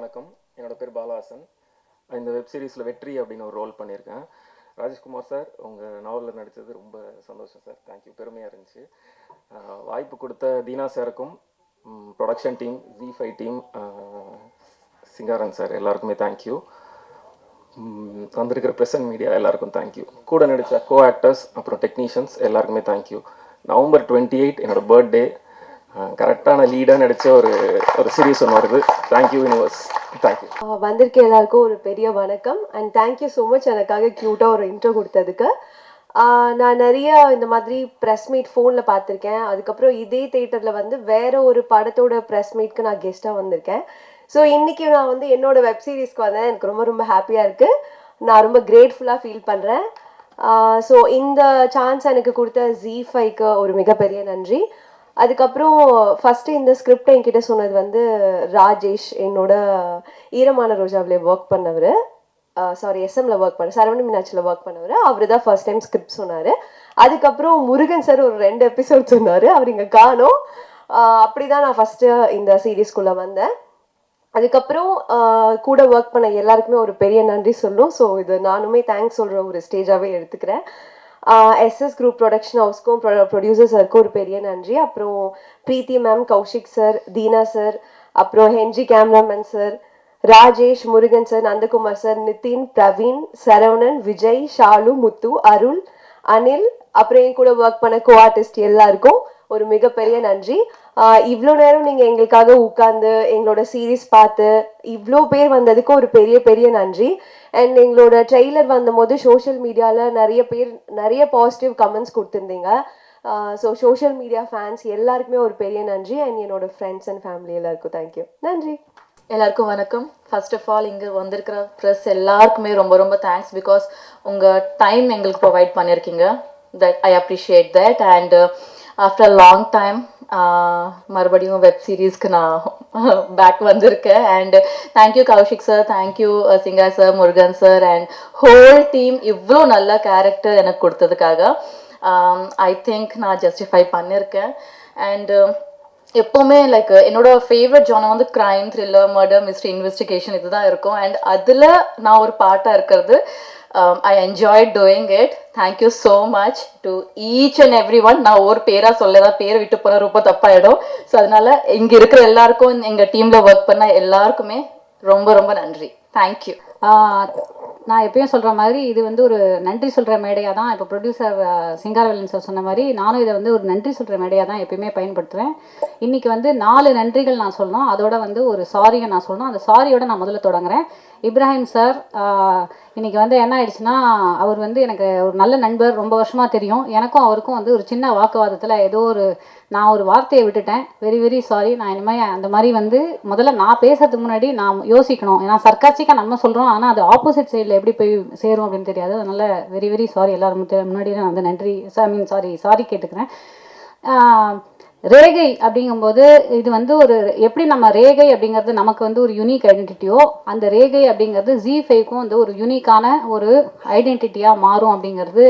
வணக்கம். என்னோட பேர் பாலஹாசன். இந்த வெப் சீரிஸில் வெற்றி அப்படின்னு ஒரு ரோல் பண்ணியிருக்கேன். ராஜேஷ்குமார் சார், உங்கள் நாவலில் நடித்தது ரொம்ப சந்தோஷம் சார். தேங்க்யூ, பெருமையாக இருந்துச்சு. வாய்ப்பு கொடுத்த தீனா சாருக்கும், production team, Z5 team, Singaran sir எல்லாருக்குமே தேங்க்யூ. வந்திருக்கிற ப்ரெசன்ட் மீடியா எல்லாருக்கும் தேங்க்யூ. கூட நடித்த கோ ஆக்டர்ஸ் அப்புறம் டெக்னீஷியன்ஸ் எல்லாருக்குமே தேங்க்யூ. November 28 என்னோட பர்த்டே. கரெக்டான லீடாக நடித்த ஒரு சீரீஸ் ஒன்று வருது. Thank you universe. தேங்க்யூ. வந்திருக்க எல்லாருக்கும் ஒரு பெரிய வணக்கம் அண்ட் தேங்க்யூ ஸோ மச் எனக்காக க்யூட்டாக ஒரு இன்ட்ரோ கொடுத்ததுக்கு. நான் நிறைய இந்த மாதிரி ப்ரெஸ் மீட் ஃபோனில் பார்த்துருக்கேன். அதுக்கப்புறம் இதே தேட்டரில் வந்து வேற ஒரு படத்தோட ப்ரெஸ் மீட்க்கு நான் கெஸ்ட்டாக வந்திருக்கேன். ஸோ இன்றைக்கி நான் வந்து என்னோட வெப் சீரிஸ்க்கு வந்தேன். எனக்கு ரொம்ப ரொம்ப ஹாப்பியாக இருக்குது. நான் ரொம்ப கிரேட்ஃபுல்லாக ஃபீல் பண்ணுறேன். ஸோ இந்த சான்ஸ் எனக்கு கொடுத்த Z5க்கு ஒரு மிகப்பெரிய நன்றி. அதுக்கப்புறம் ஃபஸ்ட்டு இந்த ஸ்கிரிப்டை என்கிட்ட சொன்னது வந்து ராஜேஷ், என்னோட ஈரமான ரோஜாவில் ஒர்க் பண்ணவர். எஸ்எம்மில் ஒர்க் பண்ண சரவண மீனாட்சியில் ஒர்க் பண்ணவர். அவர் தான் ஃபர்ஸ்ட் டைம் ஸ்கிரிப்ட் சொன்னார். அதுக்கப்புறம் முருகன் சார் ஒரு 2 எபிசோட் சொன்னார். அவர் இங்கே காணோம். அப்படி தான் நான் ஃபஸ்ட்டு இந்த சீரீஸ்குள்ளே வந்தேன். அதுக்கப்புறம் கூட ஒர்க் பண்ண எல்லாருக்குமே ஒரு பெரிய நன்றி சொல்லும். ஸோ இது நானுமே தேங்க்ஸ் சொல்கிற ஒரு ஸ்டேஜாகவே எடுத்துக்கிறேன். SS குரூப் ப்ரொடக்ஷன் ஹவுஸ்க்கும் ப்ரொடியூசர் சாருக்கும் ஒரு பெரிய நன்றி. அப்புறம் Preethi ma'am, Kaushik sir, Deena sir, அப்புறம் Henry cameraman sir, Rajesh, Murugan sir, Nandakumar sir, Nithin, Praveen, Saravanan, Vijay, Shalu, Muthu, Arul, Anil, அப்புறம் என் கூட ஒர்க் பண்ண கோ ஆர்டிஸ்ட் எல்லாருக்கும் ஒரு மிகப்பெரிய நன்றி. இவ்வளோ நேரம் நீங்கள் எங்களுக்காக உட்காந்து எங்களோட சீரீஸ் பார்த்து இவ்வளோ பேர் வந்ததுக்கு ஒரு பெரிய பெரிய நன்றி. அண்ட் எங்களோட ட்ரெய்லர் வந்தபோது சோஷியல் மீடியாவில் நிறைய பேர் நிறைய பாசிட்டிவ் கமெண்ட்ஸ் கொடுத்துருந்தீங்க. ஸோ சோஷியல் மீடியா ஃபேன்ஸ் எல்லாருக்குமே ஒரு பெரிய நன்றி. அண்ட் என்னோட ஃப்ரெண்ட்ஸ் அண்ட் ஃபேமிலி எல்லாருக்கும் தேங்க்யூ. நன்றி. எல்லாருக்கும் வணக்கம். ஃபர்ஸ்ட் ஆஃப் ஆல் இங்கே வந்திருக்கிற ப்ரெஸ் எல்லாருக்குமே ரொம்ப ரொம்ப தேங்க்ஸ். பிகாஸ் உங்கள் டைம் எங்களுக்கு ப்ரொவைட் பண்ணியிருக்கீங்க. That I appreciate that. And after long time மறுபடியும் வெப் சீரீஸ்க்கு நான் பேக் வந்திருக்கேன். And thank you Kaushik sir, thank you Singha sir, Murugan sir and whole team இவ்வளோ நல்ல கேரக்டர் எனக்கு கொடுத்ததுக்காக. ஐ திங்க் நான் ஜஸ்டிஃபை பண்ணியிருக்கேன். அண்ட் எப்போவுமே லைக் என்னோட ஃபேவரட் ஜானர் வந்து crime, thriller, murder, mystery, investigation இதுதான் இருக்கும். அண்ட் அதில் நான் ஒரு பார்ட்டாக இருக்கிறது. I enjoyed doing it. Thank you so much to each and everyone. நான் ஒரு பேரா சொல்லதான், பேரை விட்டு போன ரொம்ப தப்பாயிடும். ஸோ அதனால இங்கே இருக்கிற எல்லாருக்கும், எங்கள் டீமில் ஒர்க் பண்ண எல்லாருக்குமே ரொம்ப ரொம்ப நன்றி. தேங்க்யூ. நான் எப்பயும் சொல்கிற மாதிரி இது வந்து ஒரு நன்றி சொல்கிற மேடையாக தான். இப்போ ப்ரொடியூசர் சிங்காரவேலன் சார் சொன்ன மாதிரி நானும் இதை வந்து ஒரு நன்றி சொல்கிற மேடையாக தான் எப்பயுமே பயன்படுத்துவேன். இன்றைக்கி வந்து 4 நன்றிகள் நான் சொல்லணும். அதோட வந்து ஒரு சாரியை நான் சொல்லணும். அந்த சாரியோட நான் முதல்ல தொடங்குறேன். இப்ராஹிம் சார் இன்றைக்கி வந்து என்ன ஆயிடுச்சுன்னா, அவர் வந்து எனக்கு ஒரு நல்ல நண்பர், ரொம்ப வருஷமாக தெரியும். எனக்கும் அவருக்கும் வந்து ஒரு சின்ன வாக்குவாதத்தில் ஏதோ நான் ஒரு வார்த்தையை விட்டுட்டேன். Very very sorry. நான் இனிமேல் அந்த மாதிரி வந்து முதல்ல நான் பேசுறதுக்கு முன்னாடி நான் யோசிக்கணும். ஏன்னா சர்க்காஸ்டிக்காக நம்ம சொல்கிறோம், ஆனால் அது ஆப்போசிட் சைடில் எப்படி போய் சேரும் அப்படின்னு தெரியாது. அதனால் வெரி வெரி சாரி. எல்லாரும் முன்னாடியே நான் வந்து நன்றி சாரி கேட்டுக்கிறேன். ரேகை அப்படிங்கும்போது இது வந்து ஒரு எப்படி நம்ம ரேகை அப்படிங்கிறது நமக்கு வந்து ஒரு யூனிக் ஐடென்டிட்டியோ, அந்த ரேகை அப்படிங்கிறது Z5க்கும் வந்து ஒரு யூனிக்கான ஒரு ஐடென்டிட்டியாக மாறும் அப்படிங்கிறது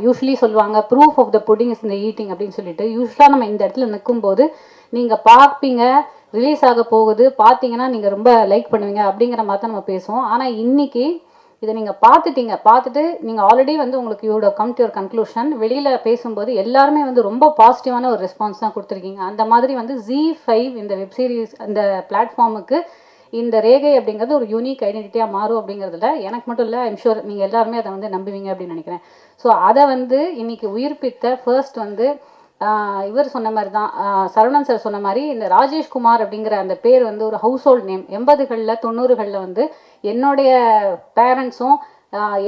யூஸ்வலி சொல்லுவாங்க. Proof of the pudding is in the eating அப்படின்னு சொல்லிட்டு யூஸ்வலாக நம்ம இந்த இடத்துல நிற்கும்போது நீங்கள் பார்ப்பீங்க, ரிலீஸ் ஆக போகுது, பார்த்தீங்கன்னா நீங்கள் ரொம்ப லைக் பண்ணுவீங்க அப்படிங்கிற மாதிரி தான் நம்ம பேசுவோம். ஆனால் இன்னைக்கு இதை நீங்கள் பார்த்துட்டு நீங்கள் ஆல்ரெடி வந்து உங்களுக்கு you would come to your conclusion. வெளியில் பேசும்போது எல்லாருமே வந்து ரொம்ப பாசிட்டிவான ஒரு ரெஸ்பான்ஸ் தான் கொடுத்துருக்கீங்க. அந்த மாதிரி வந்து Z5 இந்த வெப் சீரிஸ் அந்த பிளாட்ஃபார்முக்கு இந்த ரேகை அப்படிங்கிறது ஒரு யூனிக் ஐடென்டிட்டியாக மாறும் அப்படிங்கிறதுல எனக்கு மட்டும் இல்லை, ஐம் ஷூர் நீங்கள் எல்லாருமே அதை வந்து நம்புவீங்க அப்படின்னு நினைக்கிறேன். ஸோ அதை வந்து இன்னைக்கு உயிர்ப்பித்த ஃபர்ஸ்ட் வந்து இவர் சொன்ன மாதிரி தான், சரவணன் சார் சொன்ன மாதிரி இந்த ராஜேஷ்குமார் அப்படிங்கிற அந்த பேர் வந்து ஒரு ஹவுஸ் ஹோல்ட் நேம். 80களில் 90களில் வந்து என்னுடைய பேரண்ட்ஸும்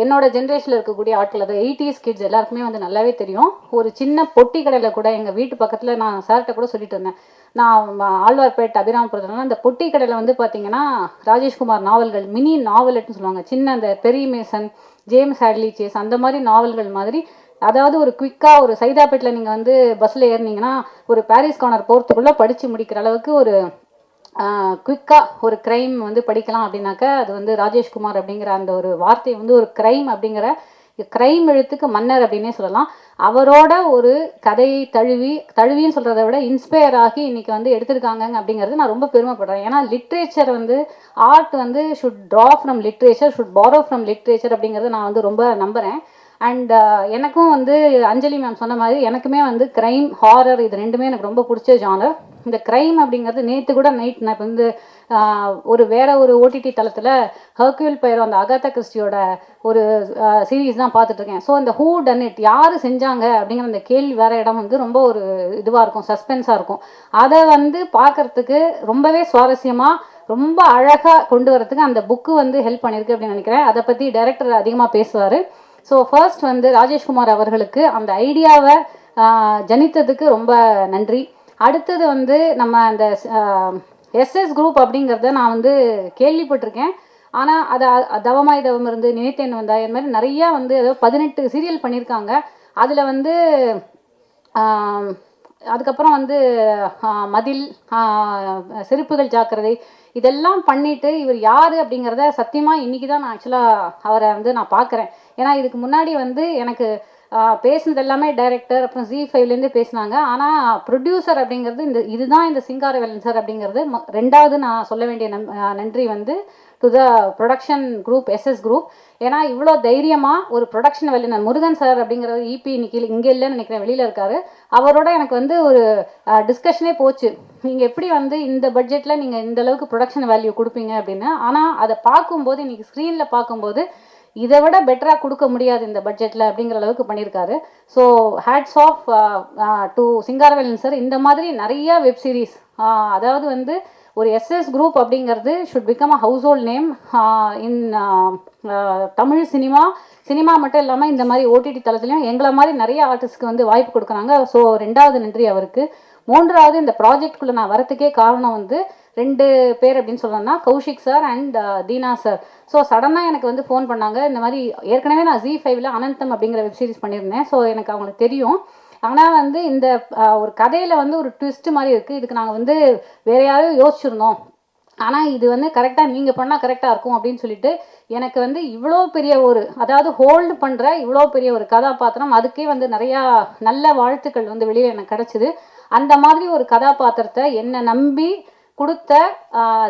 என்னோட ஜென்ரேஷனில் இருக்கக்கூடிய ஆட்கள், அது 80s கிட்ஸ் எல்லாருக்குமே வந்து நல்லாவே தெரியும். ஒரு சின்ன பொட்டி கடையில் கூட எங்கள் வீட்டு பக்கத்தில் நான் சார்கிட்ட கூட சொல்லிட்டு இருந்தேன். நான் ஆழ்வார்பேட் அபிராமபுரத்துலலாம் அந்த பொட்டி கடையில் வந்து பார்த்தீங்கன்னா ராஜேஷ்குமார் நாவல்கள், மினி நாவலட்னு சொல்லுவாங்க. சின்ன அந்த பெரி மேசன், ஜேம்ஸ் ஹேட்லி சேஸ் அந்த மாதிரி நாவல்கள் மாதிரி, அதாவது ஒரு குயிக்காக ஒரு சைதாப்பேட்டில் நீங்கள் வந்து பஸ்ஸில் ஏறினீங்கன்னா ஒரு பாரிஸ் கார்னர் போகிறதுக்குள்ளே படித்து முடிக்கிற அளவுக்கு ஒரு குயிக்காக ஒரு க்ரைம் வந்து படிக்கலாம் அப்படின்னாக்கா அது வந்து ராஜேஷ்குமார் அப்படிங்கிற அந்த ஒரு வார்த்தை வந்து ஒரு க்ரைம் அப்படிங்கிற கிரைம் எழுத்துக்கு மன்னர் அப்படின்னே சொல்லலாம். அவரோட ஒரு கதையை தழுவின்னு சொல்கிறத விட இன்ஸ்பயர் ஆகி இன்னைக்கு வந்து எடுத்திருக்காங்க அப்படிங்கிறது நான் ரொம்ப பெருமைப்படுறேன். ஏன்னா லிட்ரேச்சர் வந்து ஆர்ட் வந்து should draw from literature, should borrow from literature அப்படிங்கிறது நான் வந்து ரொம்ப நம்புகிறேன். அண்ட் எனக்கும் வந்து அஞ்சலி மேம் சொன்ன மாதிரி எனக்குமே வந்து க்ரைம் ஹாரர் இது ரெண்டுமே எனக்கு ரொம்ப பிடிச்ச ஜானர். இந்த க்ரைம் அப்படிங்கிறது நேற்று கூட நைட் நான் இப்போ வந்து வேற ஒரு ஓடிடி தளத்தில் ஹர்க்யூல் பைரோ அந்த அகாதா கிறிஸ்டியோட ஒரு சீரீஸ் தான் பார்த்துட்ருக்கேன். ஸோ இந்த ஹூ டன் இட், யார் செஞ்சாங்க அப்படிங்கிற அந்த கேள்வி வேற இடம் வந்து ரொம்ப ஒரு இதுவாக இருக்கும், சஸ்பென்ஸாக இருக்கும். அதை வந்து பார்க்கறதுக்கு ரொம்பவே சுவாரஸ்யமாக ரொம்ப அழகாக கொண்டு வரதுக்கு அந்த புக்கு வந்து ஹெல்ப் பண்ணியிருக்கு அப்படின்னு நினைக்கிறேன். அதை பற்றி டைரக்டர் அதிகமாக பேசுவார். ஸோ ஃபர்ஸ்ட் வந்து ராஜேஷ்குமார் அவர்களுக்கு அந்த ஐடியாவை ஜனித்ததுக்கு ரொம்ப நன்றி. அடுத்தது வந்து நம்ம அந்த எஸ்எஸ் குரூப் அப்படிங்கிறத நான் வந்து கேள்விப்பட்டிருக்கேன். ஆனால் அதை தவமாய் தவம் இருந்து நினைத்தேன் வந்தா இது மாதிரி நிறையா வந்து ஏதோ 18 சீரியல் பண்ணியிருக்காங்க. அதில் வந்து அதுக்கப்புறம் வந்து மதில், செருப்புகள் ஜாக்கிரதை இதெல்லாம் பண்ணிட்டு இவர் யார் அப்படிங்கிறத சத்தியமாக இன்றைக்கி தான் நான் ஆக்சுவலாக அவரை வந்து நான் பார்க்குறேன். ஏன்னா இதுக்கு முன்னாடி வந்து எனக்கு பேசினது எல்லாமே டைரக்டர் அப்புறம் Z5லேருந்து பேசினாங்க. ஆனால் ப்ரொடியூசர் அப்படிங்கிறது இதுதான் இந்த சிங்காரவேலன் சார் அப்படிங்கிறது ரெண்டாவது நான் சொல்ல வேண்டிய நன்றி வந்து to the production group, SS group. ஏன்னா இவ்வளோ தைரியமாக ஒரு ப்ரொடக்ஷன் வல்லுநர் முருகன் சார் அப்படிங்கிறது இபி இன்னைக்கு இங்கே இல்லைன்னு நினைக்கிறேன், வெளியில் இருக்காரு. அவரோட எனக்கு வந்து ஒரு டிஸ்கஷனே போச்சு, நீங்கள் எப்படி வந்து இந்த பட்ஜெட்டில் நீங்கள் இந்த அளவுக்கு ப்ரொடக்ஷன் வேல்யூ கொடுப்பீங்க அப்படின்னு. ஆனால் அதை பார்க்கும்போது இன்றைக்கி ஸ்க்ரீனில் பார்க்கும்போது இதை விட பெட்டராக கொடுக்க முடியாது இந்த பட்ஜெட்டில் அப்படிங்கிற அளவுக்கு பண்ணியிருக்காரு. So hats off to Singaravelan sir. இந்த மாதிரி நிறைய வெப் சீரிஸ், அதாவது வந்து ஒரு எஸ்எஸ் குரூப் அப்படிங்கிறது should become a household name in Tamil cinema மட்டும் இல்லாமல் இந்த மாதிரி ஓடிடி தளத்துலையும் எங்களை மாதிரி நிறைய ஆர்டிஸ்ட்க்கு வந்து வாய்ப்பு கொடுக்குறாங்க. ஸோ ரெண்டாவது நன்றி அவருக்கு. மூன்றாவது இந்த ப்ராஜெக்ட்குள்ளே நான் வரத்துக்கே காரணம் வந்து 2 பேர் அப்படின்னு சொல்லணும்னா Kaushik sir and Deena sir. So சடனாக எனக்கு வந்து ஃபோன் பண்ணாங்க. இந்த மாதிரி ஏற்கனவே நான் Z5ல அனந்தம் அப்படிங்கிற வெப் சீரிஸ் பண்ணியிருந்தேன். ஸோ எனக்கு அவங்களுக்கு தெரியும். ஆனால் வந்து இந்த ஒரு கதையில் வந்து ஒரு ட்விஸ்ட் மாதிரி இருக்குது, இதுக்கு நாங்கள் வந்து வேற யாரையும் யோசிச்சிருந்தோம், ஆனால் இது வந்து கரெக்டாக நீங்கள் பண்ணால் கரெக்டாக இருக்கும் அப்படின்னு சொல்லிட்டு எனக்கு வந்து இவ்வளோ பெரிய ஒரு, அதாவது ஹோல்டு பண்ணுற இவ்வளோ பெரிய ஒரு கதாபாத்திரம், அதுக்கே வந்து நிறையா நல்ல வாழ்த்துக்கள் வந்து வெளியில் எனக்கு கிடச்சிது. அந்த மாதிரி ஒரு கதாபாத்திரத்தை என்னை நம்பி கொடுத்த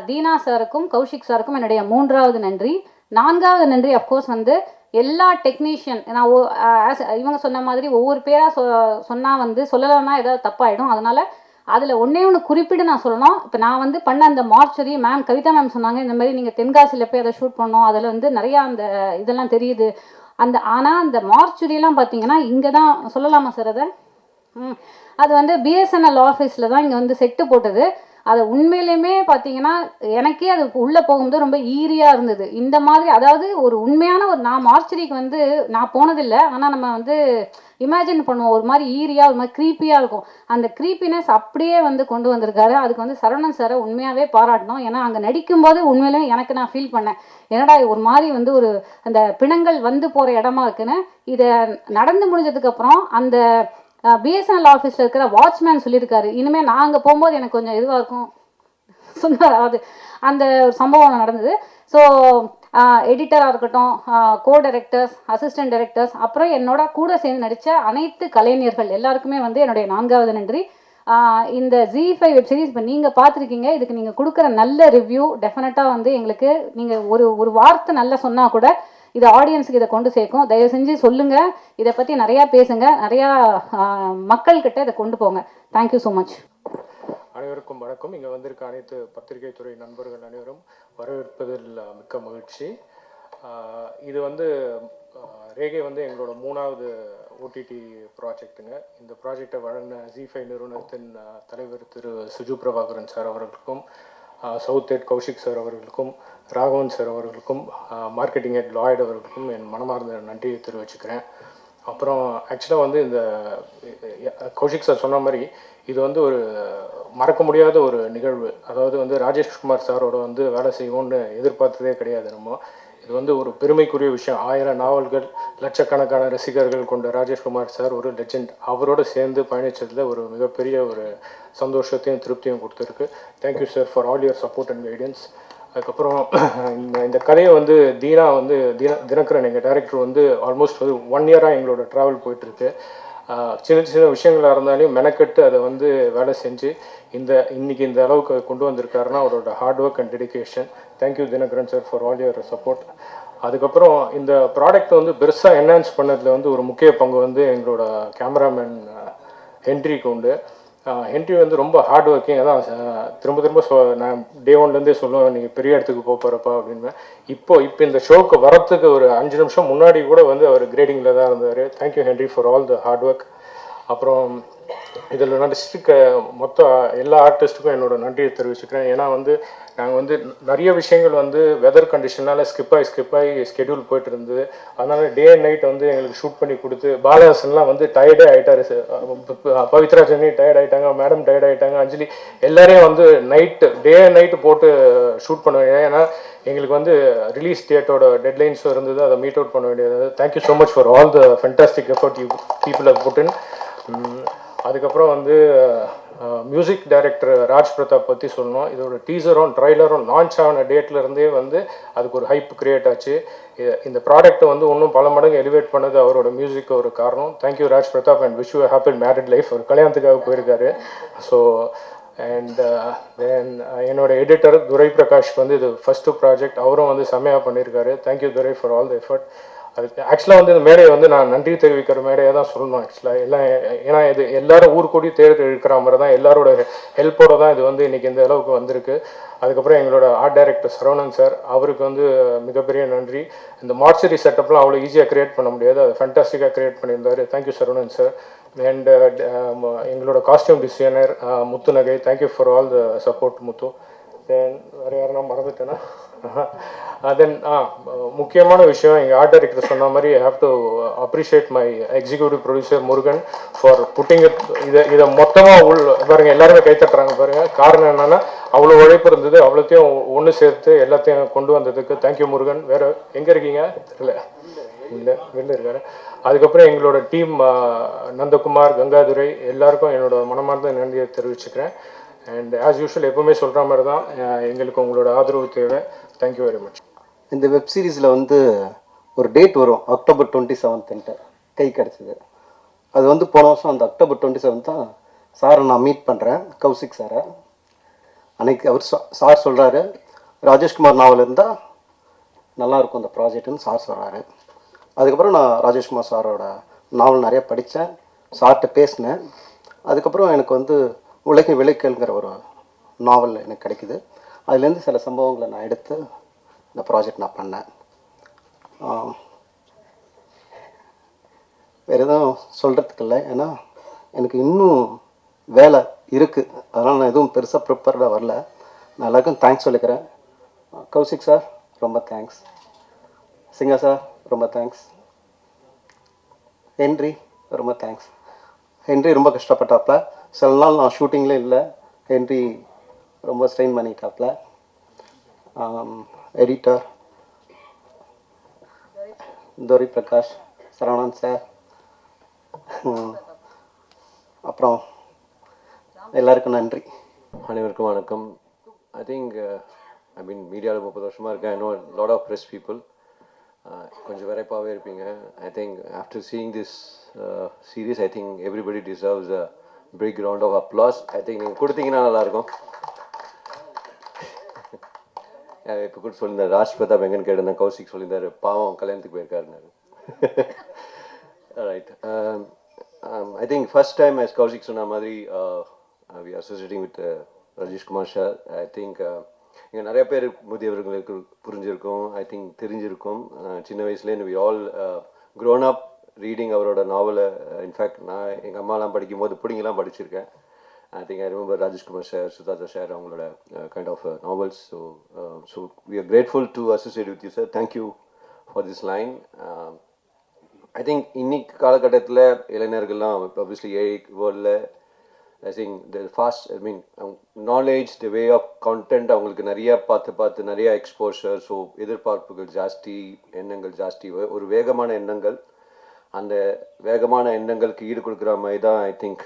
தீனா சாருக்கும் கௌஷிக் சாருக்கும் என்னுடைய 3வது நன்றி. 4வது நன்றி அஃப்கோர்ஸ் வந்து எல்லா டெக்னீஷியன். நான் இவங்க சொன்ன மாதிரி ஒவ்வொரு பேராக சொன்னால் வந்து சொல்லலைன்னா ஏதாவது தப்பாயிடும். அதனால் அதில் ஒன்று குறிப்பிட்டு நான் சொல்லணும். இப்போ நான் வந்து பண்ண அந்த மார்ச்சரி மேம் கவிதா மேம் சொன்னாங்க, இந்த மாதிரி நீங்கள் தென்காசியில் போய் அதை ஷூட் பண்ணோம், அதில் வந்து நிறையா அந்த இதெல்லாம் தெரியுது ஆனால் அந்த மார்ச்சரியெல்லாம் பார்த்தீங்கன்னா இங்கே தான் சொல்லலாமா சார் அதை? அது வந்து பிஎஸ்என்எல் ஆஃபீஸில் தான் இங்கே வந்து செட்டு போட்டது. அது உண்மையிலுமே பார்த்தீங்கன்னா எனக்கே அது உள்ளே போகும்போது ரொம்ப ஈரியாக இருந்தது. இந்த மாதிரி அதாவது ஒரு உண்மையான ஒரு, நான் மார்ச்சரிக்கு வந்து நான் போனதில்லை, ஆனால் நம்ம வந்து இமேஜின் பண்ணுவோம் ஒரு மாதிரி ஈரியாக ஒரு மாதிரி க்ரீப்பியாக இருக்கும். அந்த க்ரீப்பினஸ் அப்படியே வந்து கொண்டு வந்திருக்காரு. அதுக்கு வந்து சரவணன் சாரை உண்மையாகவே பாராட்டணும். ஏன்னா அங்கே நடிக்கும்போது உண்மையிலேயே எனக்கு நான் ஃபீல் பண்ணேன், என்னடா ஒரு மாதிரி வந்து ஒரு அந்த பிணங்கள் வந்து போகிற இடமா இருக்குன்னு. இதை நடந்து முடிஞ்சதுக்கப்புறம் அந்த பிஎஸ்என்எல் ஆஃபீஸில் இருக்கிற வாட்ச்மேன் சொல்லியிருக்காரு, இனிமேல் நான் அங்கே போகும்போது எனக்கு கொஞ்சம் இதுவாக இருக்கும் சொன்னார். அது அந்த ஒரு சம்பவம் நடந்தது. ஸோ எடிட்டராக இருக்கட்டும், கோ டைரக்டர்ஸ், அசிஸ்டன்ட் டைரக்டர்ஸ், அப்புறம் என்னோட கூட சேர்ந்து நடித்த அனைத்து கலைஞர்கள் எல்லாருக்குமே வந்து என்னுடைய 4வது நன்றி. இந்த Z5 வெப் சீரிஸ் இப்போ நீங்கள் பார்த்துருக்கீங்க, இதுக்கு நீங்கள் கொடுக்குற நல்ல ரிவ்யூ டெஃபினட்டாக வந்து எங்களுக்கு, நீங்கள் ஒரு வார்த்தை நல்லா சொன்னால் கூட இது ஆடியன்ஸுக்கு இதை கொண்டு சேர்க்கும். தயவு செஞ்சு சொல்லுங்கள், இதை பற்றி நிறையா பேசுங்க, நிறையா மக்கள்கிட்ட இதை கொண்டு போங்க. Thank you so much. அனைவருக்கும் வணக்கம். இங்கே வந்திருக்க அனைத்து பத்திரிகை துறை நண்பர்கள் அனைவரும் வரவேற்பதில் மிக்க மகிழ்ச்சி. இது வந்து ரேகை வந்து எங்களோட 3வது ஓடிடி ப்ராஜெக்ட்டுங்க. இந்த ப்ராஜெக்டை வழங்கின Z5 நிறுவனத்தின் தலைவர் திரு சுஜு பிரபாகரன் சார் அவர்களுக்கும், சவுத் ஹெட் கௌஷிக் சார் அவர்களுக்கும், ராகவன் சார் அவர்களுக்கும், மார்க்கெட்டிங் ஹெட் லாய்ட் அவர்களுக்கும் என் மனமார்ந்த நன்றியை தெரிவிச்சுக்கிறேன். அப்புறம் ஆக்சுவலாக வந்து இந்த கௌஷிக் சார் சொன்ன மாதிரி இது வந்து ஒரு மறக்க முடியாத ஒரு நிகழ்வு. அதாவது வந்து ராஜேஷ்குமார் சாரோட வந்து வேலை செய்வோம்னு எதிர்பார்த்ததே கிடையாது நம்ம. இது வந்து ஒரு பெருமைக்குரிய விஷயம். 1000 நாவல்கள், லட்சக்கணக்கான ரசிகர்கள் கொண்ட ராஜேஷ்குமார் சார் ஒரு லெஜெண்ட். அவரோட சேர்ந்து பயணித்ததில் ஒரு மிகப்பெரிய ஒரு சந்தோஷத்தையும் திருப்தியும் கொடுத்துருக்கு. Thank you sir for all your support and guidance. அதுக்கப்புறம் இந்த கதையை வந்து தீனா வந்து தினகரன் எங்கள் டைரக்டர் வந்து ஆல்மோஸ்ட் வந்து 1 இயராக எங்களோட ட்ராவல் போயிட்டுருக்கு. சின்ன சின்ன விஷயங்களாக இருந்தாலும் மெனக்கெட்டு அதை வந்து வேலை செஞ்சு இன்னைக்கு இந்த அளவுக்கு கொண்டு வந்திருக்காருன்னா அவரோட hard work and dedication. Thank you Dinakaran sir for all your support. அதுக்கப்புறம் இந்த ப்ராடக்ட் வந்து பெருசாக என்ஹான்ஸ் பண்ணதில் வந்து ஒரு முக்கிய பங்கு வந்து எங்களோட கேமராமேன் ஹென்ரிக்கு உண்டு. ஹென்ரி வந்து ரொம்ப ஹார்ட் ஒர்க்கிங். அதான் திரும்ப திரும்ப நான் டே ஒன்லேருந்தே சொல்லுவேன், நீங்கள் பெரிய இடத்துக்கு போகிறப்பா அப்படின்னு. இப்போ இந்த ஷோக்கு வரத்துக்கு ஒரு 5 நிமிஷம் முன்னாடி கூட வந்து அவர் கிரேடிங்கில் தான் இருந்தார். Thank you Henry for all the hard work. அப்புறம் இதில் நடிச்சிருக்க மொத்த எல்லா ஆர்டிஸ்ட்டுக்கும் என்னோட நன்றியை தெரிவிச்சுக்கிறேன். ஏன்னா வந்து நாங்கள் வந்து நிறைய விஷயங்கள் வந்து வெதர் கண்டிஷனால் ஸ்கிப் ஆகி ஸ்கெடியூல் போயிட்டு இருந்தது. அதனால டே அண்ட் நைட் வந்து எங்களுக்கு ஷூட் பண்ணி கொடுத்து பாலஹாசன்லாம் வந்து டயர்டே ஆகிட்டாரு. பவித்ரா சென்னை டயர்ட் ஆகிட்டாங்க, மேடம் டயர்ட் ஆகிட்டாங்க, அஞ்சலி எல்லாரையும் வந்து டே அண்ட் நைட்டு போட்டு ஷூட் பண்ண வேண்டியது. ஏன்னா எங்களுக்கு வந்து ரிலீஸ் டேட்டோட டெட்லைன்ஸும் இருந்தது, அதை மீட் அவுட் பண்ண வேண்டியது. Thank you so much for all the fantastic effort you people have put in. அதுக்கப்புறம் வந்து மியூசிக் டைரக்டர் ராஜ் பிரதாப் பற்றி சொல்லணும். இதோட டீசரும் ட்ரைலரும் லான்ச் ஆன டேட்லேருந்தே வந்து அதுக்கு ஒரு ஹைப் கிரியேட் ஆச்சு. இந்த ப்ராடக்ட்டை வந்து இன்னும் பல மடங்கு எலிவேட் பண்ணது அவரோட மியூசிக் ஒரு காரணம். Thank you Raj Pratap and wish you happy married life. ஒரு கல்யாணத்துக்காக போயிருக்காரு. ஸோ அண்ட் தென் என்னோட எடிட்டர் துரை பிரகாஷ் வந்து இது ஃபஸ்ட்டு ப்ராஜெக்ட், அவரும் வந்து செம்மையாக பண்ணியிருக்காரு. Thank you Durai for all the effort. அதுக்கு ஆக்சுவலாக வந்து இந்த மேடையை வந்து நான் நன்றி தெரிவிக்கிற மேடையாக தான் சொல்லணும் ஆக்சுவலாக. ஏன்னா இது எல்லாரும் ஊர் கூடி தேர் இழுக்கிற மாதிரி தான், எல்லாரோட ஹெல்ப்போட தான் இது வந்து இன்றைக்கி இந்த அளவுக்கு வந்திருக்கு. அதுக்கப்புறம் எங்களோட ஆர்ட் டைரக்டர் சரவணன் சார், அவருக்கு வந்து மிகப்பெரிய நன்றி. இந்த மார்ச்சரி செட்டப்லாம் அவ்வளோ ஈஸியாக க்ரியேட் பண்ண முடியாது, அதை ஃபேண்டாஸ்டிக்காக க்ரியேட் பண்ணியிருந்தார். Thank you Saravanan sir. அண்ட் எங்களோட costume designer Muthu Nagai, thank you for all the support Muthu. Then வேறு யாரும் மறந்துட்டேன்னா தென் முக்கியமான விஷயம், எங்கள் ஆர்ட் டைரக்டர் சொன்ன மாதிரி I have to appreciate my executive producer Murugan for pudding இதை மொத்தமாக பாருங்க, எல்லாருமே கைத்தட்டுறாங்க பாருங்க. காரணம் என்னன்னா அவ்வளோ உழைப்பு இருந்தது, அவ்வளோத்தையும் ஒன்று சேர்த்து எல்லாத்தையும் கொண்டு வந்ததுக்கு தேங்க்யூ முருகன். வேற எங்கே இருக்கீங்க தெரியல, இல்லை வெளில இருக்காரு. அதுக்கப்புறம் எங்களோட டீம் நந்தகுமார், கங்காதுரை, எல்லாருக்கும் என்னோட மனமார்ந்த நன்றியை தெரிவிச்சுக்கிறேன். அண்ட் ஆஸ் யூஷுவல் எப்பவுமே சொல்கிற மாதிரி தான், எங்களுக்கு உங்களோட ஆதரவு தேவை. Thank you very much. இந்த வெப் சீரிஸில் வந்து ஒரு டேட் வரும், அக்டோபர் 27 கை கிடச்சிது. அது வந்து போன வருஷம் அந்த அக்டோபர் 27 தான் சாரை நான் மீட் பண்ணுறேன், கௌசிக் சாரை. அன்னைக்கு அவர் சார் சொல்கிறாரு, ராஜேஷ்குமார் நாவல் இருந்தால் நல்லாயிருக்கும் அந்த ப்ராஜெக்ட்டுன்னு சார் சொல்கிறாரு. அதுக்கப்புறம் நான் ராஜேஷ்குமார் சாரோட நாவல் நிறைய படித்தேன், சார்கிட்ட பேசினேன். அதுக்கப்புறம் எனக்கு வந்து உலக விளைக்கல்ங்கிற ஒரு நாவல் எனக்கு கிடைக்குது. அதுலேருந்து சில சம்பவங்களை நான் எடுத்து இந்த ப்ராஜெக்ட் நான் பண்ணேன். வேறு எதுவும் சொல்கிறதுக்கு இல்லை, ஏன்னா எனக்கு இன்னும் வேலை இருக்குது. அதனால் நான் எதுவும் பெருசாக ப்ரிப்பேர்டாக வரல. நான் எல்லாருக்கும் தேங்க்ஸ் சொல்லிக்கிறேன். கௌசிக் சார் ரொம்ப தேங்க்ஸ், சிங்கா சார் ரொம்ப தேங்க்ஸ், ஹென்றி ரொம்ப தேங்க்ஸ். ஹென்றி ரொம்ப கஷ்டப்பட்டாப்ல, சில நாள் நான் ஷூட்டிங்கில் இல்லை, ஹென்றி ரொம்ப ஸ்ட்ரெயின் பண்ணிட்டாப்ல. எடிட்டர் துரை பிரகாஷ், சரவணன் சார், அப்புறம் எல்லாருக்கும் நன்றி. அனைவருக்கும் வணக்கம். ஐ திங்க் மீடியாவில் 30 வருஷமாக இருக்கேன். I know lot of press people. கொஞ்சம் விரைப்பாகவே இருப்பீங்க. I think after seeing this series, I think everybody deserves a big round of applause. I think நீங்கள் கொடுத்தீங்கன்னா நல்லாயிருக்கும். இப்போ கூட சொல்லியிருந்தார், ராஜ் பிரதாப் எங்கன்னு கேட்டிருந்தேன், கௌசிக் சொல்லியிருந்தார், பாவம் கல்யாணத்துக்கு போயிருக்காருன்னாரு. Right. I think first time as Kaushik சொன்ன மாதிரி we are associating with Rajeshkumar sir. I think இங்கே நிறைய பேர் முதியவர்களுக்கு புரிஞ்சிருக்கும், ஐ திங்க் தெரிஞ்சிருக்கும். சின்ன வயசுலேருந்து we all grown up reading அவரோட நாவலை. இன்ஃபேக்ட் நான் எங்கள் அம்மாலாம் படிக்கும்போது பிடிங்கெல்லாம் படிச்சிருக்கேன். I think I remember Rajesh Kumar sir, Sudhata sir, அவங்களோட kind of novels. So we are grateful to associate with you, sir. Thank you for this line. I think இன்னைக்கு காலகட்டத்தில் இளைஞர்கள்லாம் obviously ஏஐ வேர்ல்டில் I think the fast, knowledge, the way of content, அவங்களுக்கு நிறைய பார்த்து நிறைய exposure. So எதிர்பார்ப்புகள் ஜாஸ்தி, எண்ணங்கள் ஜாஸ்தி, ஒரு வேகமான எண்ணங்கள். அந்த வேகமான எண்ணங்களுக்கு ஈடு கொடுக்குற மாதிரி தான் I think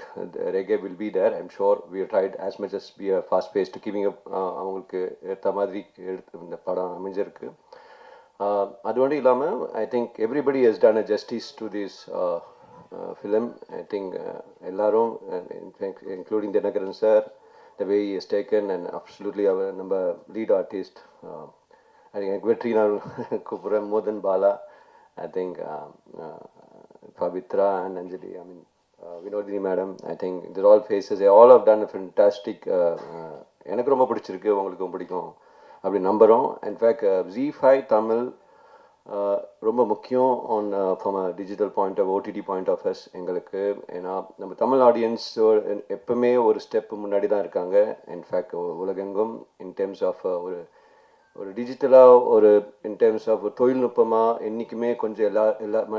Regai will be there. I'm sure we tried as much as be a fast pace to giving up அவங்களுக்கு ஏற்ற மாதிரி எடுத்து இந்த படம் அமைஞ்சிருக்கு. அது மட்டும் இல்லாமல் I think everybody has done a justice to this film. I think எல்லாரும் including Dinakaran sir, the way he has taken, and absolutely our number lead artist, I think Vetri now Kupura more than Bala, I think Pavitra and Anjali, I mean Vinodini madam, I think they're all faces, they all have done a fantastic எனக்கு ரொம்ப பிடிச்சிருக்கு, உங்களுக்கும் பிடிக்கும் அப்படி நம்புகிறோம். In fact Z5 Tamil ரொம்ப முக்கியம் and from a digital point of OTT point of எஸ் எங்களுக்கு. ஏன்னா நம்ம தமிழ் ஆடியன்ஸ் எப்பவுமே ஒரு ஸ்டெப் முன்னாடி தான் இருக்காங்க. இன்ஃபேக்ட் உலகெங்கும் இன் டேர்ம்ஸ் ஆஃப் ஒரு ஒரு டிஜிட்டலாக ஒரு இன் டேர்ம்ஸ் ஆஃப் தொழில்நுட்பமாக என்றைக்குமே கொஞ்சம்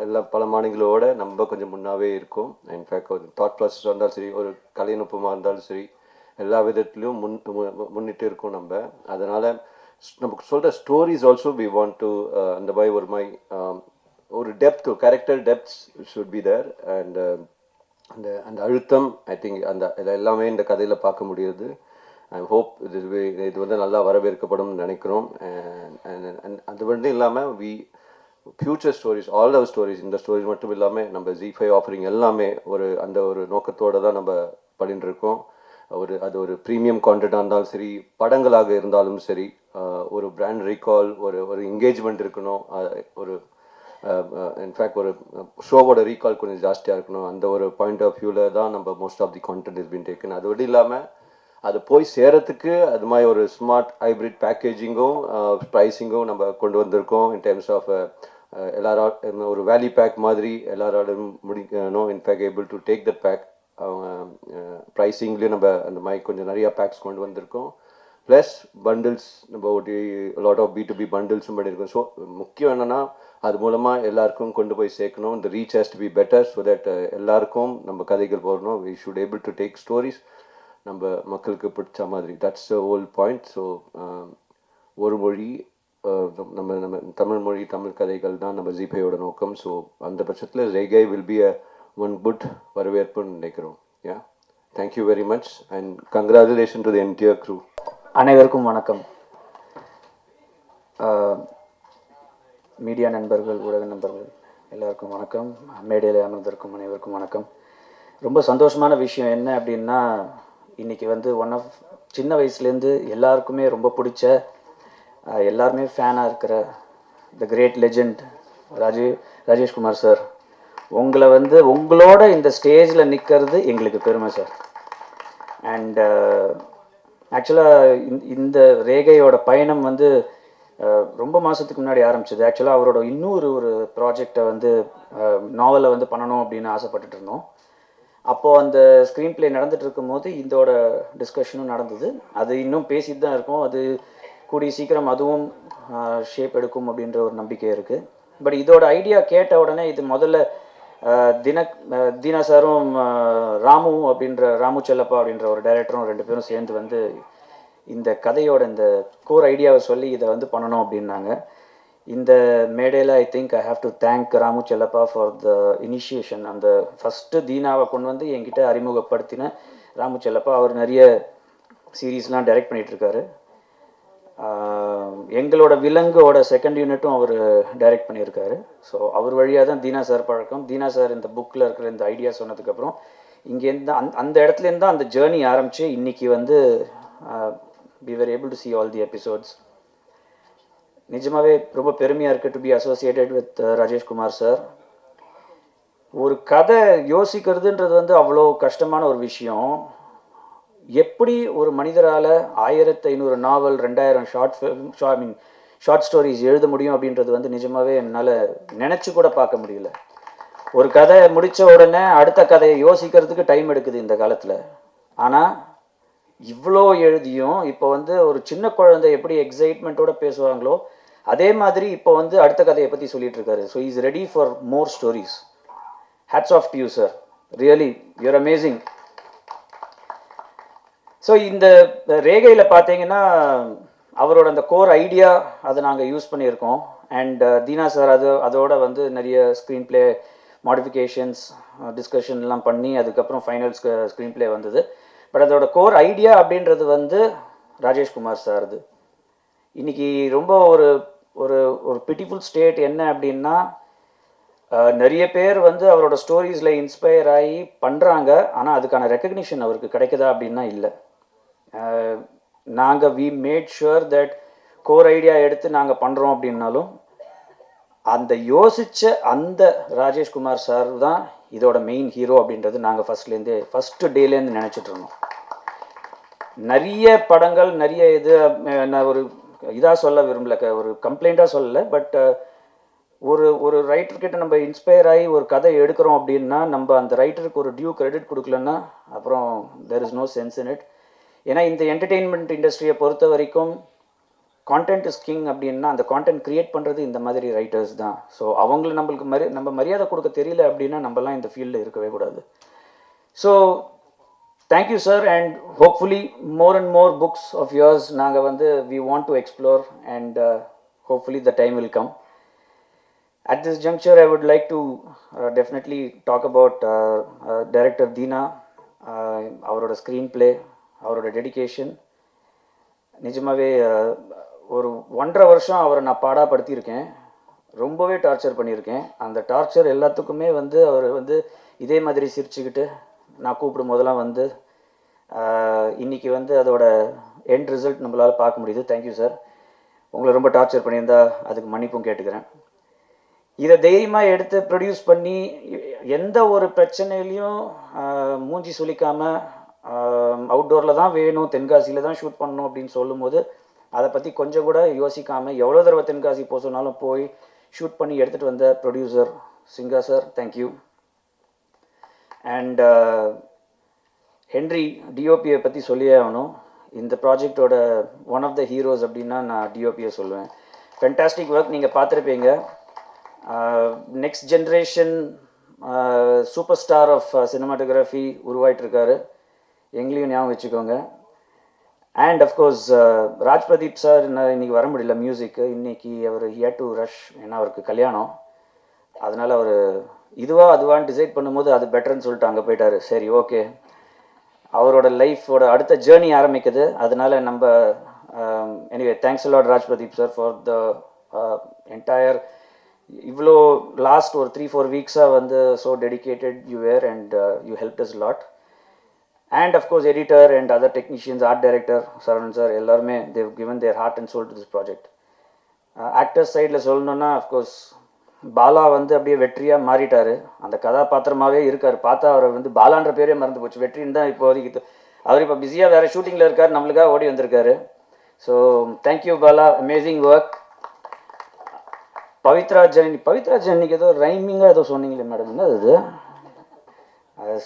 எல்லா பல மாநிலங்களோட நம்ம கொஞ்சம் முன்னாவே இருக்கும். இன்ஃபேக்ட் ஒரு தாட் ப்ராசஸ் இருந்தாலும் சரி, ஒரு கலைநுட்பமாக இருந்தாலும் சரி, எல்லா விதத்துலேயும் முன்னிட்டு இருக்கோம் நம்ம. அதனால் நமக்கு சொல்கிற stories also we want to அந்த மாதிரி ஒரு மாதிரி ஒரு depth, character depths should be there. And அந்த அந்த அழுத்தம் ஐ திங்க் அந்த இதை எல்லாமே இந்த கதையில் பார்க்க முடியுது. ஐ ஹோப் இது வந்து நல்லா வரவேற்கப்படும் நினைக்கிறோம். அது மட்டும் இல்லாமல் future stories, all our stories, இந்த ஸ்டோரிஸ் மட்டும் இல்லாமல் நம்ம Z5 ஆஃபரிங் எல்லாமே அந்த ஒரு நோக்கத்தோடு தான் நம்ம பண்ணிட்டு இருக்கோம். அது ஒரு ப்ரீமியம் கான்டென்ட்டாக இருந்தாலும் சரி, படங்களாக இருந்தாலும் சரி, ஒரு பிராண்ட் ரீகால், ஒரு என்கேஜ்மெண்ட் இருக்கணும். ஒரு இன்ஃபேக்ட் ஒரு ஷோவோட ரீகால் கொஞ்சம் ஜாஸ்தியாக இருக்கணும். அந்த ஒரு பாயிண்ட் ஆஃப் வியூவில் தான் நம்ம most of the content is been taken. அது மட்டும் இல்லாமல் அது போய் சேரத்துக்கு அது மாதிரி ஒரு ஸ்மார்ட் ஹைப்ரிட் பேக்கேஜிங்கும் ப்ரைஸிங்கும் நம்ம கொண்டு வந்திருக்கோம். இன் டேர்ம்ஸ் ஆஃப் எல்லாரும் ஒரு வேல்யூ பேக் மாதிரி எல்லாரோடும் முடிக்கணும். In fact able to take that pack. அவங்க ப்ரைஸிங்லேயும் நம்ம அந்த மாதிரி கொஞ்சம் நிறையா பேக்ஸ் கொண்டு வந்திருக்கோம். ப்ளஸ் பண்டில்ஸ் நம்ம லாட் ஆஃப் B2B பண்டில்ஸும் பண்ணியிருக்கோம். ஸோ முக்கியம் என்னென்னா அது மூலமாக எல்லாருக்கும் கொண்டு போய் சேர்க்கணும். இந்த reach has to be better so that எல்லாருக்கும் நம்ம கதைகள் போடணும். We should able to take stories நம்ம மக்களுக்கு பிடிச்ச மாதிரி. That's the whole point. So ஒரு மொழி, நம்ம தமிழ் மொழி, தமிழ் கதைகள் தான் நம்ம Z5யோட நோக்கம். ஸோ அந்த பட்சத்தில் Regai will be a one good வரவேற்புன்னு நினைக்கிறோம். Yeah, thank you very much and congratulation to the entire crew. அனைவருக்கும் வணக்கம். மீடியா நண்பர்கள், ஊடக நண்பர்கள் எல்லாருக்கும் வணக்கம். மேடையில் அமர்ந்திருக்கும் அனைவருக்கும் வணக்கம். ரொம்ப சந்தோஷமான விஷயம் என்ன அப்படின்னா, இன்றைக்கி வந்து ஒன் ஆஃப் சின்ன வயசுலேருந்து எல்லாருக்குமே ரொம்ப பிடிச்ச, எல்லாருமே ஃபேனாக இருக்கிற the great legend Rajeshkumar sir, உங்களை வந்து உங்களோட இந்த ஸ்டேஜில் நிற்கிறது எங்களுக்கு பெருமை சார். அண்ட் ஆக்சுவலாக இந்த ரேகையோட பயணம் வந்து ரொம்ப மாதத்துக்கு முன்னாடி ஆரம்பிச்சது. ஆக்சுவலாக அவரோட ஒரு ப்ராஜெக்டை வந்து நாவலை வந்து பண்ணணும் அப்படின்னு ஆசைப்பட்டுட்டு இருந்தோம். அப்போது அந்த ஸ்க்ரீன் பிளே நடந்துகிட்டு இருக்கும்போது இதோட டிஸ்கஷனும் நடந்தது. அது இன்னும் பேசிட்டு தான் இருக்கோம். அது கூடிய சீக்கிரம் அதுவும் ஷேப் எடுக்கும் அப்படின்ற ஒரு நம்பிக்கை இருக்குது. பட் இதோட ஐடியா கேட்ட உடனே இது முதல்ல தீனா சாரும் ராமு செல்லப்பா அப்படின்ற ஒரு டைரக்டரும் 2 பேரும் சேர்ந்து வந்து இந்த கதையோட இந்த கோர் ஐடியாவை சொல்லி இதை வந்து பண்ணணும் அப்படின்னாங்க. இந்த மேடையில் I think I have to thank Ramu Chellappa for the initiation. அந்த ஃபஸ்ட்டு தீனாவை கொண்டு வந்து என்கிட்ட அறிமுகப்படுத்தின ராமு செல்லப்பா. அவர் நிறைய சீரீஸ்லாம் டைரக்ட் பண்ணிகிட்ருக்காரு. எங்களோட விலங்கோட செகண்ட் யூனிட்டும் அவர் டைரக்ட் பண்ணியிருக்காரு. ஸோ அவர் வழியாக தான் தீனா சார் பழக்கம். தீனா சார் இந்த புக்கில் இருக்கிற இந்த ஐடியா சொன்னதுக்கப்புறம் இங்கேருந்து அந்த இடத்துலேருந்து தான் அந்த ஜேர்னி ஆரம்பித்து இன்றைக்கி வந்து we were able to see all the episodes. நிஜமாவே ரொம்ப பெருமையாக இருக்குது to be associated with Rajeshkumar sir. ஒரு கதை யோசிக்கிறதுன்றது வந்து அவ்வளோ கஷ்டமான ஒரு விஷயம். எப்படி ஒரு மனிதரால் 1500 நாவல், 2000 ஷார்ட் ஸ்டோரிஸ் எழுத முடியும் அப்படின்றது வந்து நிஜமாவே என்னால் நினச்சி கூட பார்க்க முடியல. ஒரு கதை முடித்த உடனே அடுத்த கதையை யோசிக்கிறதுக்கு டைம் எடுக்குது இந்த காலத்தில். ஆனால் இவ்வளோ எழுதியும் இப்போ வந்து ஒரு சின்ன குழந்தை எப்படி எக்ஸைட்மெண்ட்டோட பேசுவாங்களோ அதே மாதிரி இப்போ வந்து அடுத்த கதையை பற்றி சொல்லிட்டு இருக்காரு. So is ready for more stories. Hats off to you sir, really you are amazing. So இந்த ரேகையில் பார்த்தீங்கன்னா அவரோட அந்த கோர் ஐடியா அதை நாங்கள் யூஸ் பண்ணியிருக்கோம். அண்ட் தீனா சார் அதோட வந்து நிறைய ஸ்க்ரீன் பிளே மாடிஃபிகேஷன்ஸ் டிஸ்கஷன்லாம் பண்ணி அதுக்கப்புறம் ஃபைனல் ஸ்க்ரீன் ப்ளே வந்தது. பட் அதோட கோர் ஐடியா அப்படின்றது வந்து ராஜேஷ்குமார் சார்து. இன்னைக்கு ரொம்ப ஒரு ஒரு ஒரு பிட்டிஃபுல் ஸ்டேட் என்ன அப்படின்னா, நிறைய பேர் வந்து அவரோட ஸ்டோரிஸில் இன்ஸ்பயர் ஆகி பண்ணுறாங்க, ஆனால் அதுக்கான ரெக்கக்னிஷன் அவருக்கு கிடைக்குதா அப்படின்னா இல்லை. நாங்கள் we made sure that core idea எடுத்து நாங்கள் பண்ணுறோம் அப்படின்னாலும் அந்த யோசித்த அந்த ராஜேஷ்குமார் சார் தான் இதோட மெயின் ஹீரோ அப்படின்றது நாங்கள் ஃபஸ்ட்டு டேலேருந்து நினச்சிட்டு இருந்தோம். நிறைய படங்கள் நிறைய இது நான் ஒரு இதாக சொல்ல விரும்பல, ஒரு கம்ப்ளைண்ட்டாக சொல்லலை. பட் ஒரு ரைட்டர்கிட்ட நம்ம இன்ஸ்பயர் ஆகி ஒரு கதை எடுக்கிறோம் அப்படின்னா நம்ம அந்த ரைட்டருக்கு ஒரு டியூ கிரெடிட் கொடுக்கலன்னா அப்புறம் there is no sense in it. ஏன்னா இந்த என்டர்டெயின்மெண்ட் இண்டஸ்ட்ரியை பொறுத்த வரைக்கும் கான்டென்ட் இஸ் கிங் அப்படின்னா அந்த கான்டென்ட் கிரியேட் பண்ணுறது இந்த மாதிரி ரைட்டர்ஸ் தான். ஸோ அவங்களுக்கு நம்மளுக்கு நம்ம மரியாதை கொடுக்க தெரியல அப்படின்னா நம்மலாம் இந்த ஃபீல்டில் இருக்கவே கூடாது. So thank you sir, and hopefully more and more books of yours நாங்கள் வந்து we want to explore and hopefully the time will come. At this juncture, I would like to definitely talk about director Deena, அவரோட screen play, அவரோட dedication. நிஜமாகவே ஒரு 1.5 வருஷம் அவரை நான் பாடாப்படுத்தியிருக்கேன், ரொம்பவே டார்ச்சர் பண்ணியிருக்கேன். அந்த டார்ச்சர் எல்லாத்துக்குமே வந்து அவர் வந்து இதே மாதிரி சிரிச்சுக்கிட்டு நான் கூப்பிடும் போதெல்லாம் வந்து இன்றைக்கி வந்து அதோட எண்ட் ரிசல்ட் நம்மளால் பார்க்க முடியுது. Thank you sir. உங்களை ரொம்ப டார்ச்சர் பண்ணியிருந்தா அதுக்கு மன்னிப்பும் கேட்டுக்கிறேன். இதை தைரியமாக எடுத்து ப்ரொடியூஸ் பண்ணி எந்த ஒரு பிரச்சனையிலையும் மூஞ்சி சுளிக்காமல் அவுட்டோரில் தான் வேணும், தென்காசியில் தான் ஷூட் பண்ணணும் அப்படின்னு சொல்லும்போது அதை பற்றி கொஞ்சம் கூட யோசிக்காமல் எவ்வளோ தடவை தென்காசி போக சொன்னாலும் போய் ஷூட் பண்ணி எடுத்துகிட்டு வந்த producer Singa sir, thank you. And Henry டிஓபியை பற்றி சொல்லியே ஆகணும். இந்த ப்ராஜெக்டோட ஒன் ஆஃப் த ஹீரோஸ் அப்படின்னா நான் டிஓபியை சொல்லுவேன். ஃபென்டாஸ்டிக் ஒர்க், நீங்கள் பார்த்துருப்பீங்க. Next generation superstar of cinematography உருவாயிட்டிருக்காரு, எங்களையும் ஞாபகம் வச்சுக்கோங்க. And of course Raj Pradeep sir இன்றைக்கி வர முடியல மியூசிக்கு, இன்றைக்கி அவர் ஹியர் டு ரஷ், ஏன்னா அவருக்கு கல்யாணம். அதனால் அவர் அதுவான்னு டிசைட் பண்ணும்போது அது பெட்டர்னு சொல்லிட்டு அங்கே போயிட்டார். சரி, ஓகே, அவரோட லைஃபோட அடுத்த ஜேர்னி ஆரம்பிக்குது. அதனால் நம்ம anyway thanks a lot Raj Pradeep sir for the entire இவ்வளோ லாஸ்ட் ஒரு 3-4 வீக்ஸாக வந்து so dedicated you were and you help us lot. And of course editor and other technicians, art director Saravanan sir, எல்லாருமே they've given their heart and soul to this project. Actors சைடில் சொல்லணுன்னா of course Bala வந்து அப்படியே வெற்றியாக மாறிட்டார், அந்த கதாபாத்திரமாகவே இருக்கார். பார்த்தா அவரை வந்து பாலான்ற பேரே மறந்து போச்சு, வெற்றின்னு தான் இப்போதைக்கு. அவர் இப்போ பிஸியாக வேறு ஷூட்டிங்கில் இருக்கார், நம்மளுக்காக ஓடி வந்திருக்காரு. So thank you Bala, amazing work. Pavithra ஜெனிக்கு ஏதோ ரைமிங்காக ஏதோ சொன்னீங்களே மேடம், என்ன அது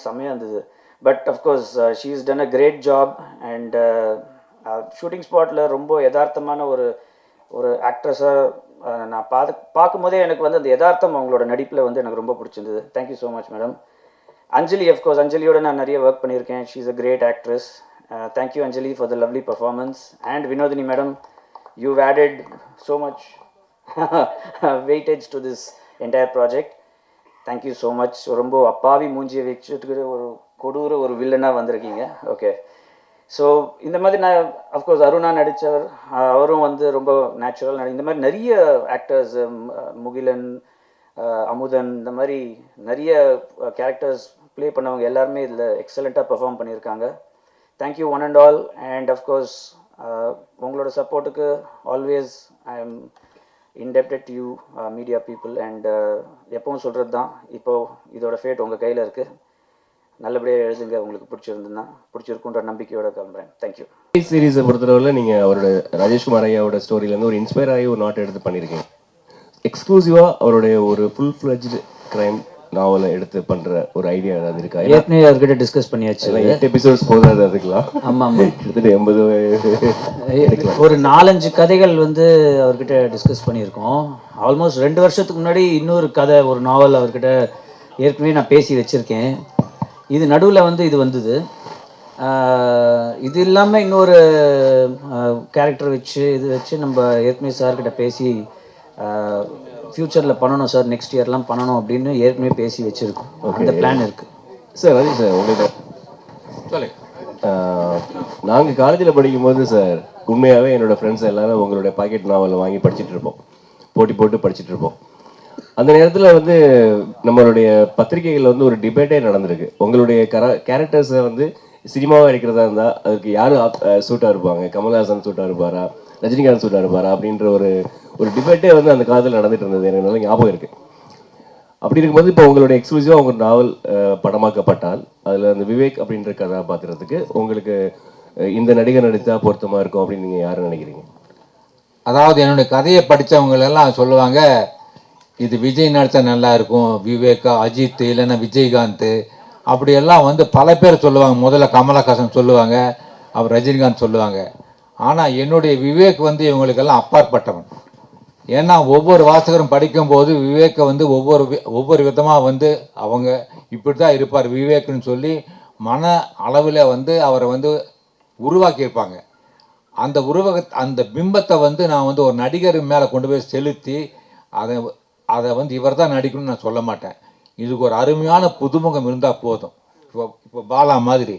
செம்மையாக இருந்தது. But of course she is done a great job. And shooting ஸ்பாட்டில் ரொம்ப யதார்த்தமான ஒரு ஆக்ட்ரஸாக நான் பார்க்கும்போதே எனக்கு வந்து அந்த யதார்த்தம் அவங்களோட நடிப்பில் வந்து எனக்கு ரொம்ப பிடிச்சிருந்தது. Thank you so much madam. Anjali, of course அஞ்சலியோட நான் நிறைய ஒர்க் பண்ணியிருக்கேன். She is a great actress. Thank you Anjali for the lovely performance. And Vinodhini madam, you've added so much weightage to this entire project. Thank you so much. ரொம்ப அப்பாவி மூஞ்சியை வச்சுட்டு ஒரு வில்லனாக வந்திருக்கீங்க. ஓகே, ஸோ இந்த மாதிரி நான் அஃப்கோர்ஸ் அருணா நடித்தவர், அவரும் வந்து ரொம்ப நேச்சுரல். இந்த மாதிரி நிறைய ஆக்டர்ஸ், முகிலன், அமுதன், இந்த மாதிரி நிறைய கேரக்டர்ஸ் ப்ளே பண்ணவங்க எல்லாருமே இதில் எக்ஸலண்ட்டாக பெர்ஃபார்ம் பண்ணியிருக்காங்க. Thank you one and all. And of course உங்களோட சப்போர்ட்டுக்கு always I am indebted to you media people. and எப்பவும் சொல்கிறது தான், இப்போது இதோட ஃபேட் உங்கள் கையில் இருக்குது. நல்லபடியாக எழுதுங்க, உங்களுக்கு பிடிச்சிருக்குன்ற நம்பிக்கையோட கிளம்புறேன். தேங்க்யூ. சீரீஸை பொறுத்தளவில் நீங்கள் அவரோட ராஜேஷ்குமார் ஐயாவோட ஸ்டோரியிலேருந்து ஒரு இன்ஸ்பயர் ஆகி ஒரு நாட் எடுத்து பண்ணியிருக்கீங்க. எக்ஸ்க்ளூசிவாக அவருடைய ஒரு ஃபுல் ஃப்ளெஜ்டு க்ரைம் நாவலை எடுத்து பண்ணுற ஒரு ஐடியா ஏதாவது இருக்கா? ஏற்கனவே அவர்கிட்ட டிஸ்கஸ் பண்ணியாச்சு. 8 எபிசோட்ஸ் போதாது அதுக்கெலாம். ஆமாம், கிட்டத்தட்ட 80 ஒரு 4-5 கதைகள் வந்து அவர்கிட்ட டிஸ்கஸ் பண்ணியிருக்கோம். ஆல்மோஸ்ட் 2 வருஷத்துக்கு முன்னாடி இன்னொரு கதை, ஒரு நாவல் அவர்கிட்ட ஏற்கனவே நான் பேசி வச்சுருக்கேன். இது நடுவில் வந்து இது வந்தது. இது இல்லாமல் இன்னொரு கேரக்டர் வச்சு நம்ம ஏற்கனவே சார்கிட்ட பேசி ஃப்யூச்சரில் பண்ணணும் சார், நெக்ஸ்ட் இயர்லாம் பண்ணணும் அப்படின்னு ஏற்கனவே பேசி வச்சுருக்கோம். அந்த பிளான் இருக்குது சார். அதே சார் உங்களுக்கு சொல்லுங்க. நாங்கள் காலேஜில் படிக்கும்போது சார் உண்மையாகவே என்னோடய ஃப்ரெண்ட்ஸ் எல்லாரும் உங்களுடைய பாக்கெட் நாவலை வாங்கி படிச்சுட்டு இருப்போம், போட்டி போட்டு படிச்சுட்டு இருப்போம். அந்த நேரத்தில் வந்து நம்மளுடைய பத்திரிகைகளில் வந்து ஒரு டிபேட்டே நடந்திருக்கு. உங்களுடைய கேரக்டர்ஸை வந்து சினிமாவாக இருக்கிறதா இருந்தால் அதுக்கு யார் சூட்டாக இருப்பாங்க, கமல்ஹாசன் சூட்டாக இருப்பாரா, ரஜினிகாந்த் சூட்டாக இருப்பாரா அப்படின்ற ஒரு டிபேட்டே வந்து அந்த காலத்தில் நடந்துட்டு இருந்தது. எனக்கு நல்லா ஞாபகம் இருக்குது. அப்படி இருக்கும்போது இப்போ உங்களுடைய எக்ஸ்க்ளூசிவாக உங்கள் நாவல் படமாக்கப்பட்டால் அதில் அந்த விவேக் அப்படின்ற கதாபாத்திரத்துக்கு உங்களுக்கு இந்த நடிகர் நடித்தா பொருத்தமாக இருக்கும் அப்படின்னு நீங்கள் யாரும் நினைக்கிறீங்க? அதாவது என்னுடைய கதையை படித்தவங்களெல்லாம் சொல்லுவாங்க, இது விஜய் நடித்தா நல்லா இருக்கும், விவேகா, அஜித், இல்லைன்னா விஜயகாந்த், அப்படியெல்லாம் வந்து பல பேர் சொல்லுவாங்க. முதல்ல கமலஹாசன் சொல்லுவாங்க, அவர் ரஜினிகாந்த் சொல்லுவாங்க. ஆனால் என்னுடைய விவேக் வந்து இவங்களுக்கெல்லாம் அப்பாற்பட்டவன். ஏன்னா ஒவ்வொரு வாசகரும் படிக்கும்போது விவேக்கை வந்து ஒவ்வொரு விதமாக வந்து அவங்க இப்படி தான் இருப்பார் விவேக்னு சொல்லி மன அளவில் வந்து அவரை வந்து உருவாக்கியிருப்பாங்க. அந்த பிம்பத்தை வந்து நான் வந்து ஒரு நடிகர் மேலே கொண்டு போய் செலுத்தி அதை வந்து இவர் தான் நடிக்கணும்னு நான் சொல்ல மாட்டேன். இதுக்கு ஒரு அருமையான புதுமுகம் இருந்தால் போதும். இப்போ பாலா மாதிரி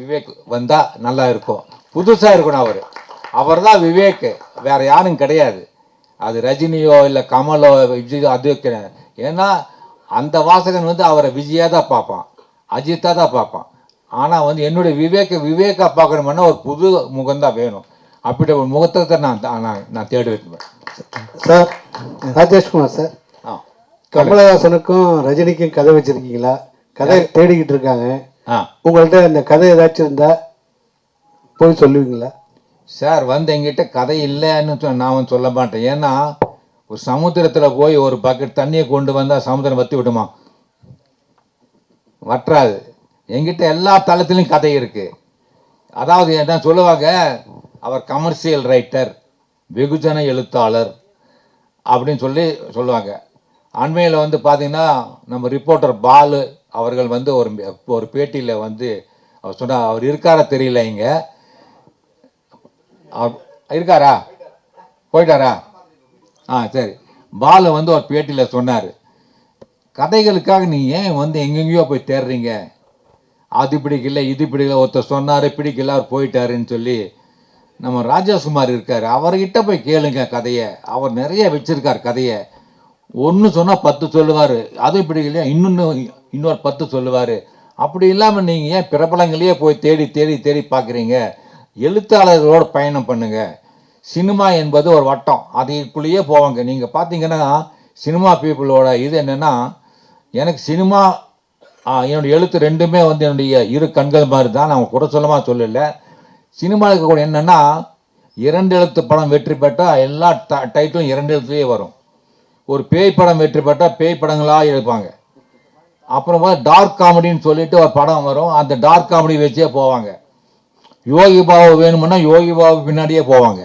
விவேக் வந்தால் நல்லா இருக்கும், புதுசாக இருக்கணும். அவர் தான் விவேக், வேற யாரும் கிடையாது. அது ரஜினியோ இல்லை கமலோ விஜய் அது கிடையாது. ஏன்னா அந்த வாசகன் வந்து அவரை விஜயா தான் பார்ப்பான், அஜித்தா தான் பார்ப்பான். ஆனால் வந்து என்னுடைய விவேக்கா பார்க்கணும்னா ஒரு புது முகம்தான் வேணும். அப்படி ஒரு முகத்தை நான் தேடி வைப்பேன். சார், ராஜேஷ்குமார் சார், கமலஹாசனுக்கும் ரஜினிக்கும் கதை வச்சிருக்கீங்களா? கதை தேடிக்கிட்டு இருக்காங்க. உங்கள்கிட்ட இந்த கதை ஏதாச்சும் இருந்தா போய் சொல்லுவீங்களா? சார் வந்து எங்கிட்ட கதை இல்லைன்னு நான் சொல்ல மாட்டேன். ஏன்னா ஒரு சமுத்திரத்தில் போய் ஒரு பக்கெட் தண்ணியை கொண்டு வந்தால் சமுத்திரம் வற்றி விடுமா? வற்றாது. எங்கிட்ட எல்லா தளத்திலையும் கதை இருக்கு. அதாவது என்ன சொல்லுவாங்க, அவர் கமர்ஷியல் ரைட்டர், வெகுஜன எழுத்தாளர் அப்படின்னு சொல்லுவாங்க. அண்மையில் வந்து பார்த்தீங்கன்னா நம்ம ரிப்போர்ட்டர் பாலு அவர்கள் வந்து ஒரு பேட்டியில் வந்து அவர் சொன்னார், அவர் இருக்காரா தெரியல, இங்கே இருக்காரா, போயிட்டாரா? சரி. பாலு வந்து ஒரு பேட்டியில் சொன்னார், கதைகளுக்காக நீ ஏன் வந்து எங்கெங்கேயோ போய் தேடுறீங்க, அது பிடிக்கல இது பிடிக்கல, ஒருத்தர் சொன்னார் பிடிக்கல அவர் போயிட்டாருன்னு சொல்லி. நம்ம ராஜேஷ்குமார் இருக்கார், அவர்கிட்ட போய் கேளுங்க கதையை. அவர் நிறைய வச்சிருக்கார் கதையை. ஒன்று சொன்னால் 10 சொல்லுவார், அது பிடிக்கலையா இன்னொரு 10 சொல்லுவார். அப்படி இல்லாமல் நீங்கள் ஏன் பிரபலங்களையே போய் தேடி தேடி தேடி பார்க்குறீங்க? எழுத்தாளர்களோட பயணம் பண்ணுங்க. சினிமா என்பது ஒரு வட்டம், அதுக்குள்ளேயே போவாங்க. நீங்கள் பார்த்தீங்கன்னா சினிமா பீப்புளோட இது என்னென்னா, எனக்கு சினிமா என்னுடைய எழுத்து ரெண்டுமே வந்து என்னுடைய இரு கண்கள் மாதிரி தான். நான் குறை சொல்லமாக சொல்லலை. சினிமாவுக்கு கூட என்னென்னா 2 எழுத்து படம் வெற்றி பெற்றால் எல்லா டைட்டிலும் 2 எழுத்துலேயே வரும். ஒரு பேய் படம் வெற்றி பெற்றால் பேய் படங்களாக எடுப்பாங்க. அப்புறம் டார்க் காமெடின்னு சொல்லிட்டு ஒரு படம் வரும், அந்த டார்க் காமெடி வச்சே போவாங்க. யோகி பாபு வேணுமுன்னா யோகி பாபு பின்னாடியே போவாங்க.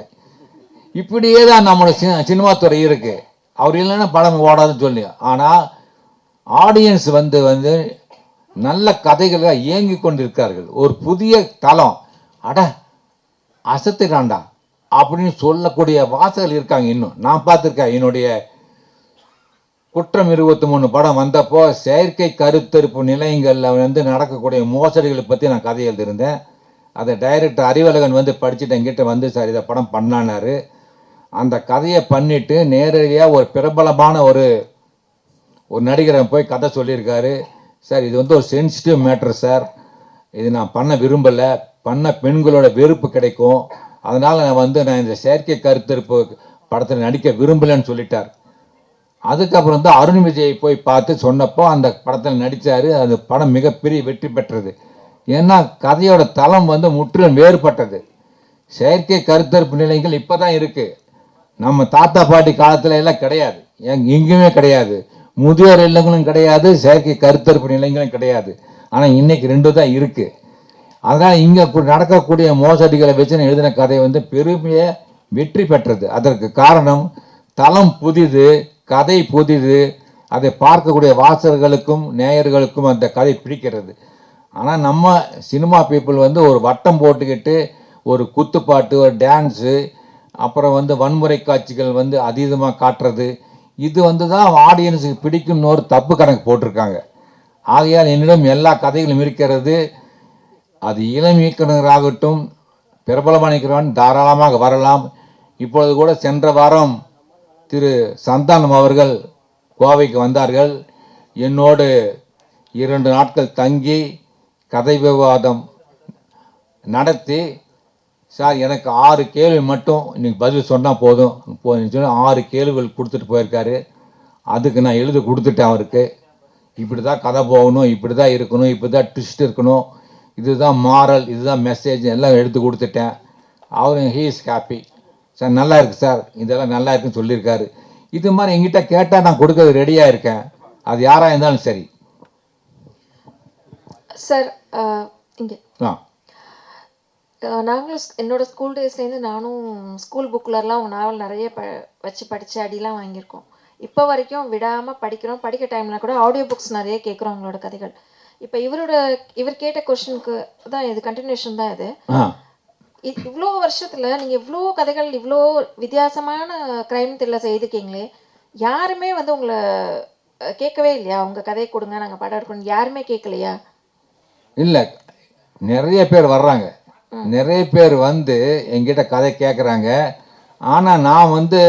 இப்படியே தான் நம்மளோட சினிமா துறை இருக்கு. அவர் இல்லைன்னா படம் ஓடாதுன்னு சொல்லி. ஆனால் ஆடியன்ஸ் வந்து நல்ல கதைகளாக இயங்கி கொண்டிருக்கார்கள். ஒரு புதிய தளம், அட அசத்துக்காண்டா அப்படின்னு சொல்லக்கூடிய வாசகர்கள் இருக்காங்க. இன்னும் நான் பார்த்துருக்கேன். என்னுடைய குற்றம் 23 படம் வந்தப்போ செயற்கை கருத்தரிப்பு நிலையங்களில் வந்து நடக்கக்கூடிய மோசடிகளை பற்றி நான் கதை எழுதியிருந்தேன். அதை டைரக்டர் அறிவழகன் வந்து படிச்சுட்டு என்கிட்ட வந்து சார் இதை படம் பண்ணானாரு. அந்த கதையை பண்ணிட்டு நேரடியாக ஒரு பிரபலமான ஒரு நடிகரை போய் கதை சொல்லியிருக்காரு. சார் இது வந்து ஒரு சென்சிட்டிவ் மேட்ரு சார், இது நான் பண்ண விரும்பலை, பண்ண பெண்களோட வெறுப்பு கிடைக்கும், அதனால் நான் இந்த செயற்கை கருத்தரிப்பு படத்தில் நடிக்க விரும்பலைன்னு சொல்லிட்டார். அதுக்கப்புறம் தான் அருண் விஜய் போய் பார்த்து சொன்னப்போ அந்த படத்தில் நடித்தார். அந்த படம் மிகப்பெரிய வெற்றி பெற்றது. ஏன்னா கதையோட தளம் வந்து முற்றிலும் வேறுபட்டது. செயற்கை கருத்தரிப்பு நிலையங்கள் இப்போ தான் இருக்குது, நம்ம தாத்தா பாட்டி காலத்துல எல்லாம் கிடையாது, எங்கேயுமே கிடையாது. முதியோர் இல்லங்களும் கிடையாது, செயற்கை கருத்தரிப்பு நிலையங்களும் கிடையாது. ஆனால் இன்னைக்கு 2 தான் இருக்குது. அதனால் இங்கே நடக்கக்கூடிய மோசடிகளை வச்சு நான் எழுதின கதை வந்து பெருமையை வெற்றி பெற்றது. அதற்கு காரணம் தளம் புதிது, கதை புதிது, அதை பார்க்கக்கூடிய வாசகர்களுக்கும் நேயர்களுக்கும் அந்த கதை பிடிக்கிறது. ஆனால் நம்ம சினிமா பீப்புள் வந்து ஒரு வட்டம் போட்டுக்கிட்டு ஒரு குத்துப்பாட்டு, ஒரு டான்ஸு, அப்புறம் வந்து வன்முறை காட்சிகள் வந்து அதீதமாக காட்டுறது, இது வந்து தான் ஆடியன்ஸுக்கு பிடிக்கும்னு ஒரு தப்பு கணக்கு போட்டிருக்காங்க. ஆகையால் என்னிடம் எல்லா கதைகளும் இருக்கிறது. அது இளம் இயக்குநராகட்டும், பிரபலமான இயக்குனர் தாராளமாக வரலாம். இப்பொழுது கூட சென்ற வாரம் திரு சந்தானம் அவர்கள் கோவைக்கு வந்தார்கள். என்னோடு 2 நாட்கள் தங்கி கதை விவாதம் நடத்தி, சார் எனக்கு 6 கேள்வி மட்டும் இன்னைக்கு பதில் சொன்னால் போதும் சொன்ன 6 கேள்விகள் கொடுத்துட்டு போயிருக்காரு. அதுக்கு நான் எழுதி கொடுத்துட்டேன் அவருக்கு. இப்படி தான் கதை போகணும், இப்படி தான் இருக்கணும், இப்படி தான் ட்விஸ்ட் இருக்கணும், இதுதான் மாரல், இதுதான் மெசேஜ் எல்லாம் எடுத்து கொடுத்துட்டேன். அவரும் ஹீ இஸ் ஹாப்பி. சார் நல்லா இருக்கு சார், இதெல்லாம் நல்லா இருக்குன்னு சொல்லியிருக்காரு. இது மாதிரி எங்கிட்ட கேட்டால் நான் கொடுக்கறது ரெடியாக இருக்கேன். அது யாராக இருந்தாலும் சரி. சார் இங்கே ஆ நாங்களும் என்னோட ஸ்கூல் டேஸ்லேருந்து நானும் ஸ்கூல் புக்கிலலாம் உங்கள் நாவல் நிறைய வச்சு படித்து அடிலாம் வாங்கியிருக்கோம். இப்போ வரைக்கும் விடாமல் படிக்கிறோம். படிக்க டைமில் கூட ஆடியோ புக்ஸ் நிறைய கேட்குறோம் உங்களோட கதைகள். இப்போ இவர் கேட்ட கொஷனுக்கு தான் இது கண்டினியூஷன் தான் இது. இவ்வளோ வருஷத்தில் நீங்கள் இவ்வளோ கதைகள் இவ்வளோ வித்தியாசமான க்ரைம் த்ரில்லர் செய்திருக்கீங்களே, யாருமே வந்து உங்களை கேட்கவே இல்லையா? உங்கள் கதையை கொடுங்க, நாங்கள் படம் எடுக்கணும், யாருமே கேட்கலையா? இல்லை, நிறைய பேர் வர்றாங்க. நிறைய பேர் வந்து என்கிட்ட கதை கேட்குறாங்க. ஆனால் நான் வந்து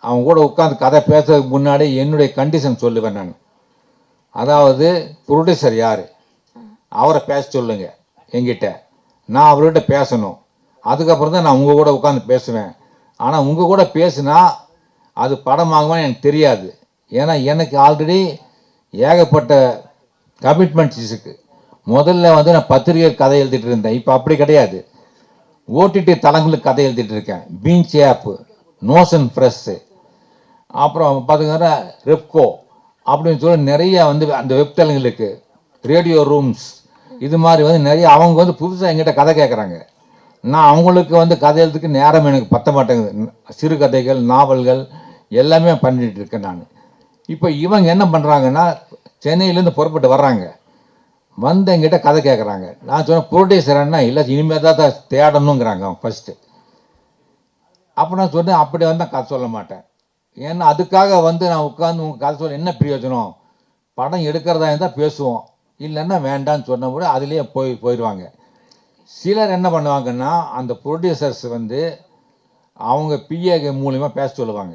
அவங்க கூட உட்காந்து கதை பேசுறதுக்கு முன்னாடி என்னுடைய கண்டிஷன் சொல்லுவேன் நான். அதாவது ப்ரொடியூசர் யார், அவரை பேச சொல்லுங்க என்கிட்ட, நான் அவர்கிட்ட பேசணும். அதுக்கப்புறம் தான் நான் உங்கள் கூட உட்காந்து பேசுவேன். ஆனால் உங்கள் கூட பேசுனா அது படமாகுமான்னு எனக்கு தெரியாது. ஏன்னா எனக்கு ஆல்ரெடி ஏகப்பட்ட கமிட்மெண்ட்ஸ் இருக்குது. முதல்ல வந்து நான் பத்திரிகை கதை எழுதிட்டு இருந்தேன். இப்போ அப்படி கிடையாது. ஓடிடி தளங்களுக்கு கதை எழுதிட்டு இருக்கேன். பீன்ச் ஆப்பு, நோஷன் ப்ரெஸ்ஸு, அப்புறம் பார்த்திங்கன்னா ரெப்கோ அப்படின்னு சொல்லி நிறைய வந்து அந்த வெப்தளங்களுக்கு, ரேடியோ ரூம்ஸ், இது மாதிரி வந்து நிறைய அவங்க வந்து புதுசாக எங்கிட்ட கதை கேட்குறாங்க. நான் அவங்களுக்கு வந்து கதை எழுதுக்கு நேரம் எனக்கு பத்த மாட்டேங்குது. சிறுகதைகள், நாவல்கள் எல்லாமே பண்ணிட்டு இருக்கேன் நான். இப்போ இவங்க என்ன பண்ணுறாங்கன்னா, சென்னையிலேருந்து புறப்பட்டு வர்றாங்க, வந்து எங்கிட்ட கதை கேட்குறாங்க. நான் சொன்னேன் ப்ரொடியூசர்னா இல்லை, இனிமேல் தான் தேடணுங்கிறாங்க ஃபஸ்ட்டு. அப்போ நான் சொன்னேன் அப்படி வந்து கதை சொல்ல மாட்டேன். ஏன்னா அதுக்காக வந்து நான் உட்காந்து உங்கள் கதை சொல்ல என்ன பிரயோஜனம்? படம் எடுக்கிறதா இருந்தால் பேசுவோம், இல்லைன்னா வேண்டான்னு சொன்னபோது அதுலேயே போயிடுவாங்க. சிலர் என்ன பண்ணுவாங்கன்னா, அந்த ப்ரொடியூசர்ஸ் வந்து அவங்க பிஏ மூலிமா பேச சொல்லுவாங்க.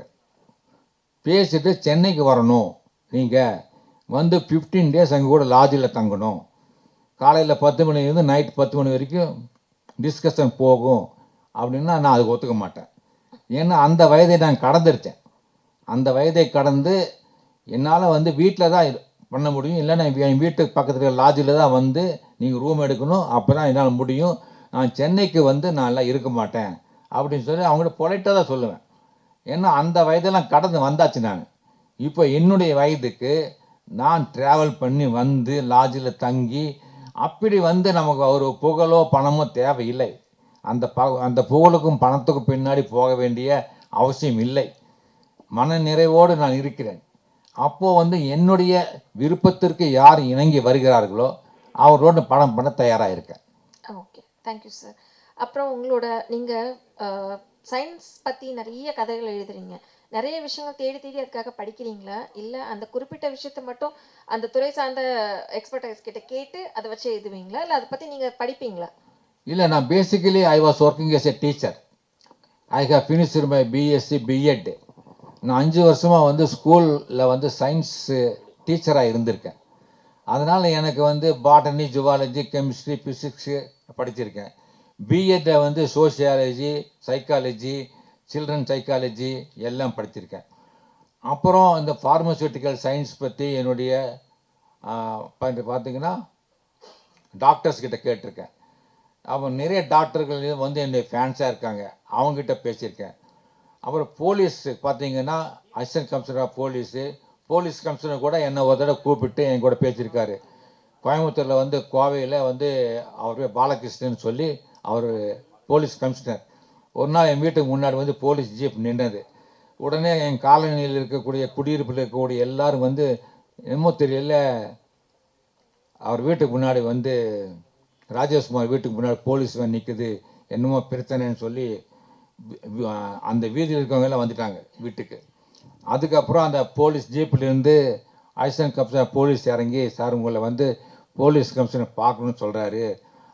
பேசிட்டு சென்னைக்கு வரணும், நீங்கள் வந்து 15 days அங்கே கூட லாட்ஜில் தங்கணும், காலையில் 10 மணிலேருந்து நைட் 10 மணி வரைக்கும் டிஸ்கஷன் போகும் அப்படின்னா நான் அதுக்கு ஒத்துக்க மாட்டேன். ஏன்னா அந்த வயதை நான் கடந்துருச்சேன். அந்த வயதை கடந்து என்னால் வந்து வீட்டில் தான் பண்ண முடியும், இல்லைன்னா என் வீட்டுக்கு பக்கத்தில் லாட்ஜில் தான் வந்து நீங்கள் ரூம் எடுக்கணும், அப்போ தான் என்னால் முடியும். நான் சென்னைக்கு வந்து நான் எல்லாம் இருக்க மாட்டேன் அப்படின்னு சொல்லி அவங்கள்ட்ட பொலைட்டாக தான் சொல்லுவேன். ஏன்னா அந்த வயதெல்லாம் கடந்து வந்தாச்சு நான். இப்போ என்னுடைய வயதுக்கு நான் ட்ராவல் பண்ணி வந்து லாட்ஜில் தங்கி அப்படி வந்து நமக்கு ஒரு புகழோ பணமோ தேவையில்லை. அந்த புகழுக்கும் பணத்துக்கும் பின்னாடி போக வேண்டிய அவசியம் இல்லை. மன நிறைவோடு நான் இருக்கிறேன். அப்போது வந்து என்னுடைய விருப்பத்திற்கு யார் இணங்கி வருகிறார்களோ அவரோட படம் பண்ண தயாராக இருக்கேன். Okay, thank you sir. அப்புறம் உங்களோட நீங்கள் சயின்ஸ் பற்றி நிறைய கதைகள் எழுதுறீங்க, நிறைய விஷயங்கள் தேடி தேடி அதுக்காக படிக்கிறீங்களா, இல்லை அந்த குறிப்பிட்ட விஷயத்தை மட்டும் அந்த துறை சார்ந்த எக்ஸ்பர்டைஸ் கிட்ட கேட்டு அதை வச்சு எழுதுவீங்களா, இல்லை அதை பற்றி நீங்கள் படிப்பீங்களா? இல்லை, நான் basically I was working as a teacher. I have finished my BSc BEd. நான் 5 வருஷமாக வந்து ஸ்கூலில் வந்து சயின்ஸு டீச்சராக இருந்திருக்கேன். அதனால் எனக்கு வந்து பாட்டனி, ஜுவாலஜி, கெமிஸ்ட்ரி, ஃபிசிக்ஸு படிச்சிருக்கேன். பிஎட்டில் வந்து சோஷியாலஜி, சைக்காலஜி, சில்ட்ரன் சைக்காலஜி எல்லாம் படிச்சிருக்கேன். அப்புறம் இந்த ஃபார்மசூட்டிக்கல் சயின்ஸ் பற்றி என்னுடைய பார்த்திங்கன்னா டாக்டர்ஸ் கிட்ட கேட்டிருக்கேன். அப்போ நிறைய டாக்டர்கள் வந்து என்னுடைய ஃபேன்ஸாக இருக்காங்க, அவங்ககிட்ட பேசியிருக்கேன். அப்புறம் போலீஸ் பார்த்திங்கன்னா assistant commissioner of police commissioner கூட என்னை ஒரு தடவை கூப்பிட்டு என் கூட பேசியிருக்காரு. கோயம்புத்தூரில் வந்து கோவையில் வந்து அவர் பாலகிருஷ்ணன் சொல்லி அவர் போலீஸ் கமிஷனர். ஒரு நாள் என் வீட்டுக்கு முன்னாடி வந்து போலீஸ் ஜீப் நின்றது. உடனே என் காலனியில் இருக்கக்கூடிய குடியிருப்பில் இருக்கக்கூடிய எல்லாரும் வந்து என்னமோ தெரியல, அவர் வீட்டுக்கு முன்னாடி வந்து ராஜேஷ்குமார் வீட்டுக்கு முன்னாடி போலீஸ் நிற்குது, என்னமோ பிரச்சனைன்னு சொல்லி அந்த வீதியில் இருக்கவங்க எல்லாம் வந்துட்டாங்க வீட்டுக்கு. அதுக்கப்புறம் அந்த போலீஸ் ஜீப்லேருந்து அசிஸ்டன்ட் கமிஷனர் போலீஸ் இறங்கி, சார் உங்களை வந்து போலீஸ் கமிஷனர் பார்க்கணும்னு சொல்கிறாரு.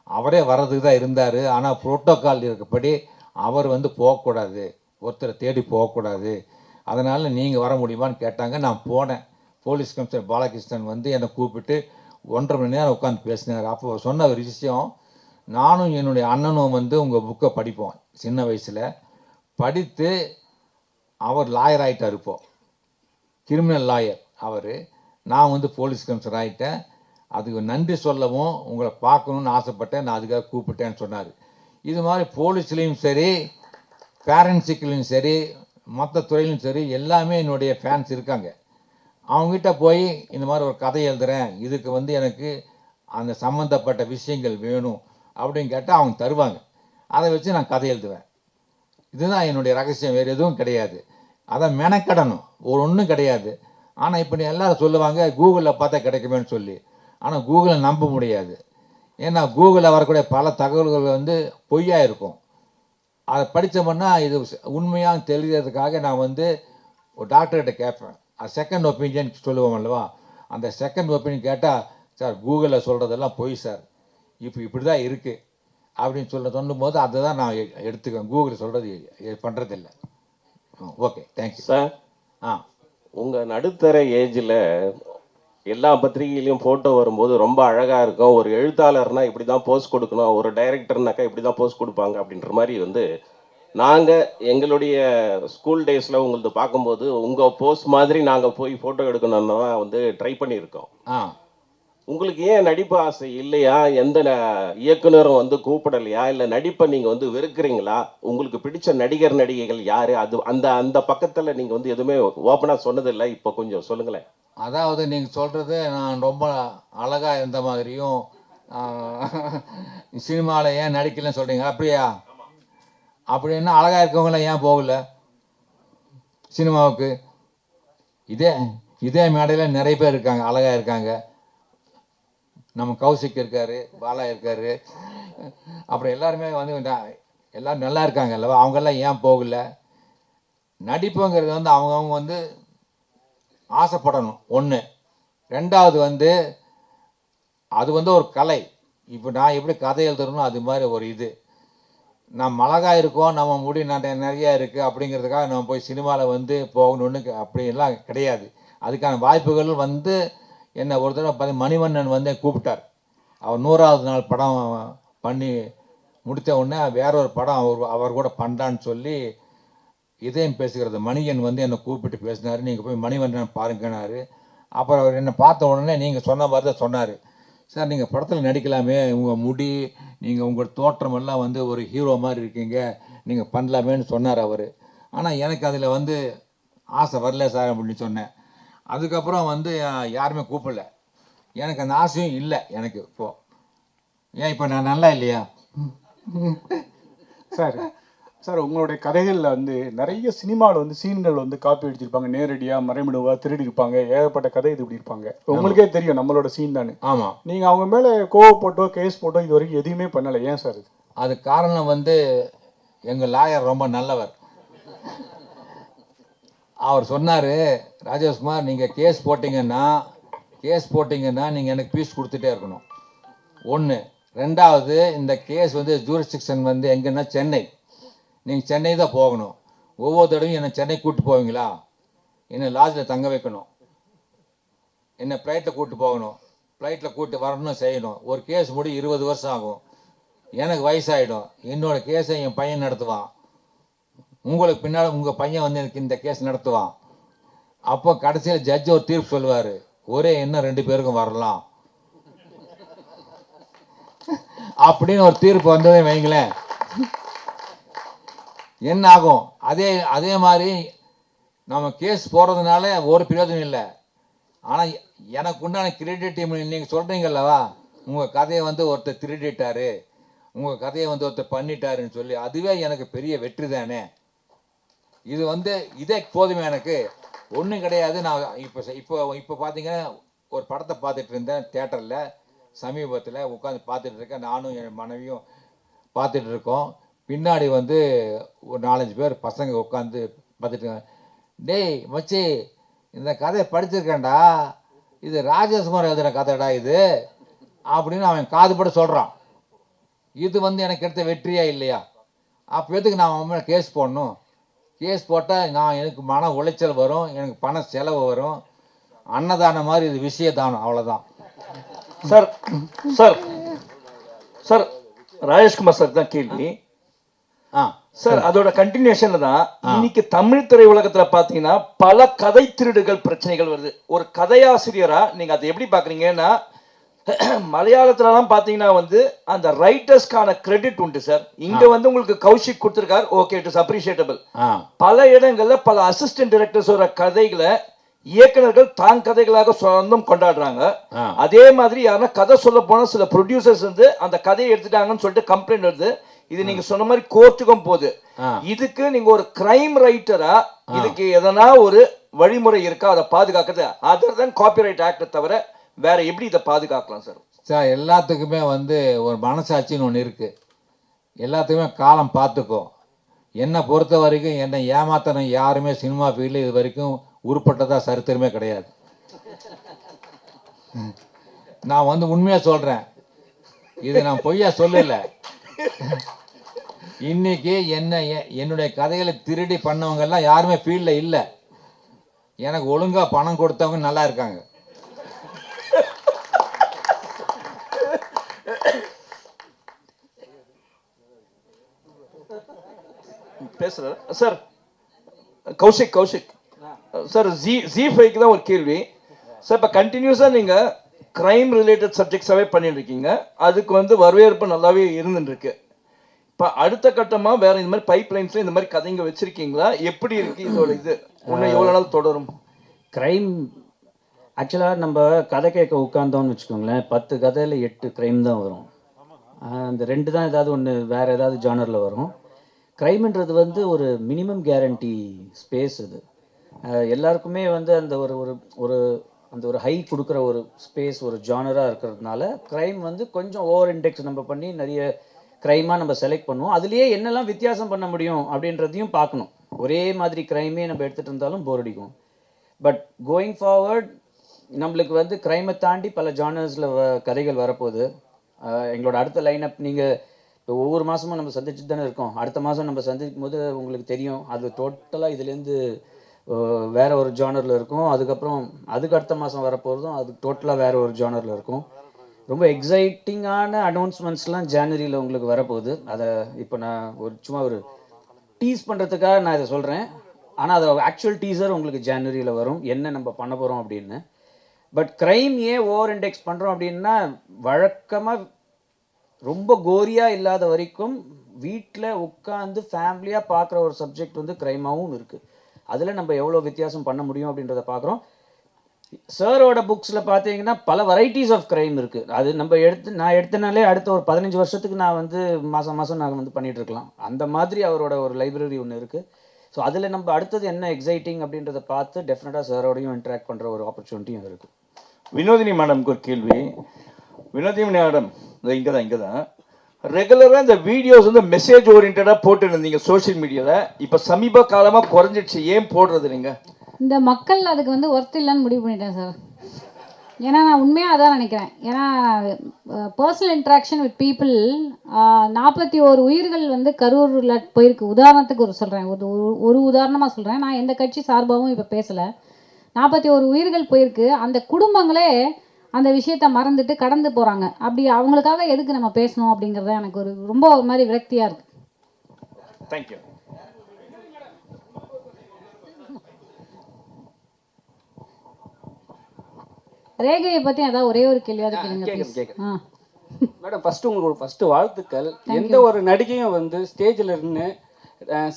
அவரே வர்றதுக்கு தான் இருந்தார், ஆனால் புரோட்டோக்கால் இருக்கப்படி அவர் வந்து போகக்கூடாது, ஒருத்தரை தேடி போகக்கூடாது, அதனால் நீங்கள் வர முடியுமான்னு கேட்டாங்க. நான் போனேன். போலீஸ் கமிஷனர் பாலகிருஷ்ணன் வந்து என்னை கூப்பிட்டு 1.5 மணி நேரம் உட்காந்து பேசினார். அப்போ சொன்ன ஒரு விஷயம், நானும் என்னுடைய அண்ணனும் வந்து உங்கள் புக்கை படிப்போம் சின்ன வயசில். படித்து அவர் லாயர் ஆகிட்டார், இப்போ கிரிமினல் லாயர் அவர். நான் வந்து போலீஸ் கமிஷனர் ஆகிட்டேன். அதுக்கு நன்றி சொல்லவும் உங்களை பார்க்கணுன்னு ஆசைப்பட்டேன், நான் அதுக்காக கூப்பிட்டேன்னு சொன்னார். இது மாதிரி போலீஸ்லேயும் சரி, பேரண்ட்ஸுக்குலையும் சரி, மற்ற துறையிலும் சரி, எல்லாமே என்னுடைய ஃபேன்ஸ் இருக்காங்க. அவங்ககிட்ட போய் இந்த மாதிரி ஒரு கதை எழுதுகிறேன், இதுக்கு வந்து எனக்கு அந்த சம்மந்தப்பட்ட விஷயங்கள் வேணும் அப்படின்னு கேட்டால் அவங்க தருவாங்க. அதை வச்சு நான் கதை எழுதுவேன். இதுதான் என்னுடைய ரகசியம், வேறு எதுவும் கிடையாது. அதை மெனக்கடணும், ஒன்றும் கிடையாது. ஆனால் இப்போ எல்லாரும் சொல்லுவாங்க கூகுளில் பார்த்தா கிடைக்குமேன்னு சொல்லி. ஆனால் கூகுளை நம்ப முடியாது. ஏன்னா கூகுளில் வரக்கூடிய பல தகவல்கள் வந்து பொய்யா இருக்கும். அதை படித்தோம்னா இது உண்மையாக தெரிகிறதுக்காக நான் வந்து ஒரு டாக்டர்கிட்ட கேட்பேன். அது செகண்ட் ஒப்பீனியன் சொல்லுவோம் அல்லவா, அந்த செகண்ட் ஒப்பீனியன் கேட்டால், சார் கூகுளில் சொல்கிறதெல்லாம் பொய் சார், இப்போ இப்படி தான் இருக்குது அப்படின்னு சொல்லும்போது அதை தான் நான் எடுத்துக்குவேன். கூகுள் சொல்கிறது பண்ணுறதில்ல. Okay, thank you sir. உங்கள் நடுத்தர ஏஜில் எல்லா பத்திரிகையிலையும் ஃபோட்டோ வரும்போது ரொம்ப அழகாக இருக்கும். ஒரு எழுத்தாளர்னா இப்படி தான் போஸ்ட் கொடுக்கணும், ஒரு டைரக்டர்னாக்கா இப்படி தான் போஸ்ட் கொடுப்பாங்க அப்படின்ற மாதிரி வந்து நாங்கள் எங்களுடைய ஸ்கூல் டேஸில் உங்களது பார்க்கும்போது உங்கள் போஸ்ட் மாதிரி நாங்கள் போய் ஃபோட்டோ எடுக்கணும்னு தான் வந்து ட்ரை பண்ணியிருக்கோம். உங்களுக்கு ஏன் நடிப்பு ஆசை இல்லையா? எந்த இயக்குனரும் வந்து கூப்பிடலையா? இல்லை நடிப்பை நீங்கள் வந்து வெறுக்கிறீங்களா? உங்களுக்கு பிடிச்ச நடிகர் நடிகைகள் யார்? அது அந்த அந்த பக்கத்தில் நீங்கள் வந்து எதுவுமே ஓப்பனாக சொன்னதில்லை, இப்போ கொஞ்சம் சொல்லுங்களேன். அதாவது நீங்கள் சொல்கிறது நான் ரொம்ப அழகாக இருந்த மாதிரியும் சினிமாவில் ஏன் நடிக்கலன்னு சொல்கிறீங்க, அப்படியா? அப்படின்னா அழகாக இருக்கவங்களாம் ஏன் போகல சினிமாவுக்கு? இதே மேடையில் நிறைய பேர் இருக்காங்க, அழகாக இருக்காங்க. நம்ம கௌசிக் இருக்கார், பாலா இருக்கார், அப்புறம் எல்லாருமே வந்து எல்லோரும் நல்லா இருக்காங்க அல்லவா? அவங்கெல்லாம் ஏன் போகல? நடிப்புங்கிறது வந்து அவங்கவுங்க வந்து ஆசைப்படணும் ஒன்று. ரெண்டாவது வந்து அது வந்து ஒரு கலை. இப்போ நான் எப்படி கதை எழுதுறனோ அது மாதிரி ஒரு இது. நம்ம அழகாக இருக்கோம், நம்ம முடி நிறையா இருக்குது அப்படிங்கிறதுக்காக நம்ம போய் சினிமாவில் வந்து போகணுன்னு அப்படிலாம் கிடையாது. அதுக்கான வாய்ப்புகள் வந்து என்னை ஒரு தடவை மணிவண்ணன் வந்து கூப்பிட்டார். அவர் 100வது நாள் படம் பண்ணி முடித்த உடனே வேற ஒரு படம் அவர் கூட பண்ணுறான்னு சொல்லி இதயம் பேசுகிறது மணியன் வந்து என்னை கூப்பிட்டு பேசினார். நீங்கள் போய் மணிவண்ணன் பாருங்கன்னாரு. அப்புறம் அவர் என்னை பார்த்த உடனே நீங்கள் சொன்ன மாதிரி தான் சொன்னார், சார் நீங்கள் படத்தில் நடிக்கலாமே, உங்கள் முடி, நீங்கள் உங்கள் தோற்றமெல்லாம் வந்து ஒரு ஹீரோ மாதிரி இருக்கீங்க, நீங்கள் பண்ணலாமேன்னு சொன்னார் அவர். ஆனால் எனக்கு அதில் வந்து ஆசை வரல சார் அப்படின்னு சொன்னேன். அதுக்கப்புறம் வந்து யாருமே கூப்பிடல. எனக்கு அந்த ஆசையும் இல்லை எனக்கு இப்போது. ஏன் இப்போ நான் நல்லா இல்லையா? சார் சார் உங்களுடைய கதைகளில் வந்து நிறைய சினிமாவில் வந்து சீன்கள் வந்து காப்பி அடிச்சிருப்பாங்க, நேரடியாக மறைமுடுவாக திருடி இருப்பாங்க, ஏகப்பட்ட கதை இது இப்படி இருப்பாங்க. உங்களுக்கே தெரியும் நம்மளோட சீன் தானே. ஆமாம். நீங்கள் அவங்க மேலே கோவப்பட்டோ கேஸ் போட்டோ இது வரைக்கும் எதுவுமே பண்ணலை, ஏன் சார்? அது காரணம் வந்து எங்கள் லாயர் ரொம்ப நல்லவர். அவர் சொன்னார், ராஜேஷ்குமார் நீங்கள் கேஸ் போட்டிங்கன்னா நீங்கள் எனக்கு பீஸ் கொடுத்துட்டே இருக்கணும், ஒன்று. ரெண்டாவது, இந்த கேஸ் வந்து ஜூரிஸ்டிக்ஷன் வந்து எங்கன்னா சென்னை, நீங்கள் சென்னை தான் போகணும். ஒவ்வொரு தடவையும் என்னை சென்னை கூப்பிட்டு போவீங்களா? என்னை லாட்ஜில் தங்க வைக்கணும், என்னை ஃப்ளைட்டில் கூப்பிட்டு போகணும், ஃப்ளைட்டில் கூப்பிட்டு வரணும், செய்யணும். ஒரு கேஸ் முடி 20 வருஷம் ஆகும். எனக்கு வயசாகிடும். என்னோட கேஸை என் பையன் நடத்துவான். உங்களுக்கு பின்னால் உங்கள் பையன் வந்து எனக்கு இந்த கேஸ் நடத்துவான். அப்போ கடைசியில் ஜட்ஜ் ஒரு தீர்ப்பு சொல்லுவார், ஒரே இன்னும் 2 பேருக்கும் வரலாம் அப்படின்னு ஒரு தீர்ப்பு வந்ததே வைங்களேன், என்ன ஆகும்? அதே மாதிரி நம்ம கேஸ் போடுறதுனால ஒரு பிரயோஜனம் இல்லை. ஆனால் எனக்கு உண்டான கிரெடிட் நீங்கள் சொல்கிறீங்கல்லவா, உங்கள் கதையை வந்து ஒருத்தர் திருடிட்டாரு, உங்கள் கதையை வந்து ஒருத்தர் பண்ணிட்டாருன்னு சொல்லி, அதுவே எனக்கு பெரிய வெற்றி தானே. இது வந்து இதே போதுமே, எனக்கு ஒன்றும் கிடையாது. நான் இப்போ பார்த்தீங்கன்னா ஒரு படத்தை பார்த்துட்டு இருந்தேன் தியேட்டரில், சமீபத்தில் உட்காந்து பார்த்துட்டு இருக்கேன். நானும் என் மனைவியும் பார்த்துட்டு இருக்கோம். பின்னாடி வந்து ஒரு 4-5 பேர் பசங்க உட்காந்து பார்த்துட்டு டேய் மச்சி இந்த கதையை படிச்சிருக்கேன்டா, இது ராஜேஷ்குமார் எழுதுகிற கதைடா இது அப்படின்னு அவன் காதுபட சொல்கிறான். இது வந்து எனக்கு எடுத்த வெற்றியா இல்லையா? அப்போ எதுக்கு நான் அவன் மேலே கேஸ் போடணும்? கேஸ் போட்டால் எனக்கு மன உளைச்சல் வரும், எனக்கு பண செலவு வரும். அன்னதானம் மாதிரி இது விஷயதானம், அவ்வளோதான். Sir sir sir Rajeshkumar sir தான் கேள்வி. சார் அதோட கண்டினியூஷன்ல தான் இன்னைக்கு தமிழ் திரையுலகத்துல பாத்தீங்கன்னா பல கதை திருடுகள் பிரச்சனைகள் வருது. ஒரு கதையாசிரியரா நீங்க அதை எப்படி பாக்குறீங்கன்னா, மலையாளத்துலலாம் பாத்தீங்கன்னா வந்து அந்த ரைட்டர்ஸ்க்கான கிரெடிட் உண்டு சார். இங்க வந்து உங்களுக்கு கௌஷிக் கொடுத்திருக்கார், ஓகே, இட் இஸ் அப்ரிஷியேட்டபிள். பல இடங்கள்ல பல அசிஸ்டன்ட் டைரக்டர்ஸோட கதைகளை இயக்குநர்கள் தான் கதைகளாக சொந்தம் கொண்டாடுறாங்க. அதே மாதிரி யாருன்னா கதை சொல்ல போனா சில ப்ரொடியூசர்ஸ் வந்து அந்த கதையை எடுத்துட்டாங்கன்னு சொல்லிட்டு கம்ப்ளைண்ட் வருது. இது நீங்க சொன்ன மாதிரி கோர்ட்டுக்கும் போகுது. இதுக்கு நீங்க ஒரு கிரைம் ரைட்டரா இதுக்கு எதனா ஒரு வழிமுறை இருக்கா அதை பாதுகாக்கிறது? அதர் தென் காப்பிரைட் ஆக்ட் தவிர வேற எப்படி இதை பாதுகாக்கலாம் சார்? சார் எல்லாத்துக்குமே வந்து ஒரு மனசாட்சின்னு ஒன்று இருக்கு. எல்லாத்துக்குமே காலம் பார்த்துக்கும். என்னை பொறுத்த வரைக்கும் என்னை ஏமாத்தன யாருமே சினிமா ஃபீல்டில் இது வரைக்கும் உருப்பட்டதா சரித்திரமே கிடையாது. நான் வந்து உண்மையா சொல்றேன், இது நான் பொய்யா சொல்லல. இன்னைக்கு என்னுடைய கதைகளை திருடி பண்ணவங்க எல்லாம் யாருமே ஃபீல்டில் இல்லை. எனக்கு ஒழுங்கா பணம் கொடுத்தவங்க நல்லா இருக்காங்க. பேசுறேன் சார். கௌஷிக் சார், ஜி5க்கு தான் ஒரு கேள்வி சார். இப்போ கண்டினியூஸாக நீங்கள் க்ரைம் ரிலேட்டட் சப்ஜெக்ட்ஸாகவே பண்ணிட்டு இருக்கீங்க. அதுக்கு வந்து வரவேற்பு நல்லாவே இருந்துருக்கு. இப்போ அடுத்த கட்டமாக வேற இந்த மாதிரி பைப் லைன்ஸ்ல இந்த மாதிரி கதைங்க வச்சிருக்கீங்களா? எப்படி இருக்கு இதோட இது? இன்னும் எவ்வளோ நாள் தொடரும்? க்ரைம் ஆக்சுவலாக நம்ம கதை கேட்க உட்காந்தோம்னு வச்சுக்கோங்களேன், 10 கதையில் 8 க்ரைம் தான் வரும். அந்த 2 தான் ஏதாவது ஒன்று வேறு ஏதாவது ஜானரில் வரும். க்ரைம்ன்றது வந்து ஒரு மினிமம் கேரண்டி ஸ்பேஸ். அது எல்லாருக்குமே வந்து அந்த ஒரு ஹை கொடுக்குற ஒரு ஸ்பேஸ், ஒரு ஜானராக இருக்கிறதுனால க்ரைம் வந்து கொஞ்சம் ஓவர் இண்டெக்ஸ் நம்ம பண்ணி நிறைய க்ரைமாக நம்ம செலக்ட் பண்ணுவோம். அதுலேயே என்னெல்லாம் வித்தியாசம் பண்ண முடியும் அப்படின்றதையும் பார்க்கணும். ஒரே மாதிரி க்ரைமே நம்ம எடுத்துகிட்டு இருந்தாலும் போர் அடிக்கும். பட் கோயிங் ஃபார்வர்ட் நம்மளுக்கு வந்து க்ரைமை தாண்டி பல ஜானர்ஸில் கதைகள் வரப்போகுது. எங்களோட அடுத்த லைனப் நீங்கள் இப்போ ஒவ்வொரு மாதமும் நம்ம சந்திச்சுட்டு தானே இருக்கோம். அடுத்த மாதம் நம்ம சந்திக்கும் போது உங்களுக்கு தெரியும், அது டோட்டலாக இதுலேருந்து வேறு ஒரு ஜானரில் இருக்கும். அதுக்கப்புறம் அதுக்கு அடுத்த மாதம் வரப்போகிறதும் அது டோட்டலாக வேறு ஒரு ஜானரில் இருக்கும். ரொம்ப எக்ஸைட்டிங்கான அனௌன்ஸ்மெண்ட்ஸ்லாம் ஜனவரியில் உங்களுக்கு வரப்போகுது. அதை இப்போ நான் சும்மா ஒரு டீஸ் பண்ணுறதுக்காக நான் இதை சொல்கிறேன். ஆனால் அது ஆக்சுவல் டீசர் உங்களுக்கு ஜனவரியில் வரும், என்ன நம்ம பண்ண போகிறோம் அப்படின்னு. பட் க்ரைம் ஏன் ஓவர் இண்டெக்ஸ் பண்ணுறோம் அப்படின்னா, வழக்கமாக ரொம்ப கோரியாக இல்லாத வரைக்கும் வீட்டில் உட்காந்து ஃபேமிலியாக பார்க்குற ஒரு சப்ஜெக்ட் வந்து க்ரைமாகவும் இருக்குது. அதில் நம்ம எவ்வளோ வித்தியாசம் பண்ண முடியும் அப்படின்றத பார்க்குறோம். சாரோட புக்ஸில் பார்த்தீங்கன்னா பல வெரைட்டிஸ் ஆஃப் க்ரைம் இருக்குது. அது நம்ம நான் எடுத்தனாலே அடுத்த ஒரு 15 வருஷத்துக்கு நான் வந்து மாதம் நான் வந்து பண்ணிகிட்ருக்கலாம். அந்த மாதிரி அவரோட ஒரு லைப்ரரி ஒன்று இருக்குது. ஸோ அதில் நம்ம அடுத்தது என்ன எக்ஸைட்டிங் அப்படின்றத பார்த்து டெஃபினட்டாக சாரோடையும் இன்ட்ராக்ட் பண்ணுற ஒரு ஆப்பர்ச்சுனிட்டியும் இருக்குது. வினோதினி மேடம்க்கு ஒரு கேள்வி. வினோதினி மேடம் இங்கே தான் ரெகுலராக இந்த வீடியோஸ் வந்து மெசேஜ் ஓரியன்டாக போட்டு இருந்தீங்க சோஷியல் மீடியாவில். இப்போ சமீப காலமாக குறைஞ்சிடுச்சு. ஏன் போடுறது நீங்கள்? இந்த மக்கள் அதுக்கு வந்து ஒர்த் இல்லைன்னு முடிவு பண்ணிட்டேன் சார். ஏன்னா நான் உண்மையாக அதான் நினைக்கிறேன். ஏன்னா பர்சனல் இன்ட்ராக்ஷன் வித் பீப்புள், 41 உயிர்கள் வந்து கரூரில் போயிருக்கு. உதாரணத்துக்கு சொல்கிறேன், ஒரு உதாரணமாக சொல்கிறேன். நான் எந்த கட்சி சார்பாகவும் இப்போ பேசலை. 41 உயிர்கள் போயிருக்கு. அந்த குடும்பங்களே அந்த விஷயத்த மறந்துட்டு கடந்து போகிறாங்க. அப்படி அவங்களுக்காக எதுக்கு நம்ம பேசணும் அப்படிங்கிறத எனக்கு ரொம்ப ஒரு மாதிரி விரக்தியாக இருக்குது. தேங்க்யூ. ரேகையை பற்றி அதான் ஒரே ஒரு கேள்வியாக கேளுங்க. மேடம், ஃபர்ஸ்ட் வாழ்த்துக்கள். எந்த ஒரு நடிகையும் வந்து ஸ்டேஜில் இருந்து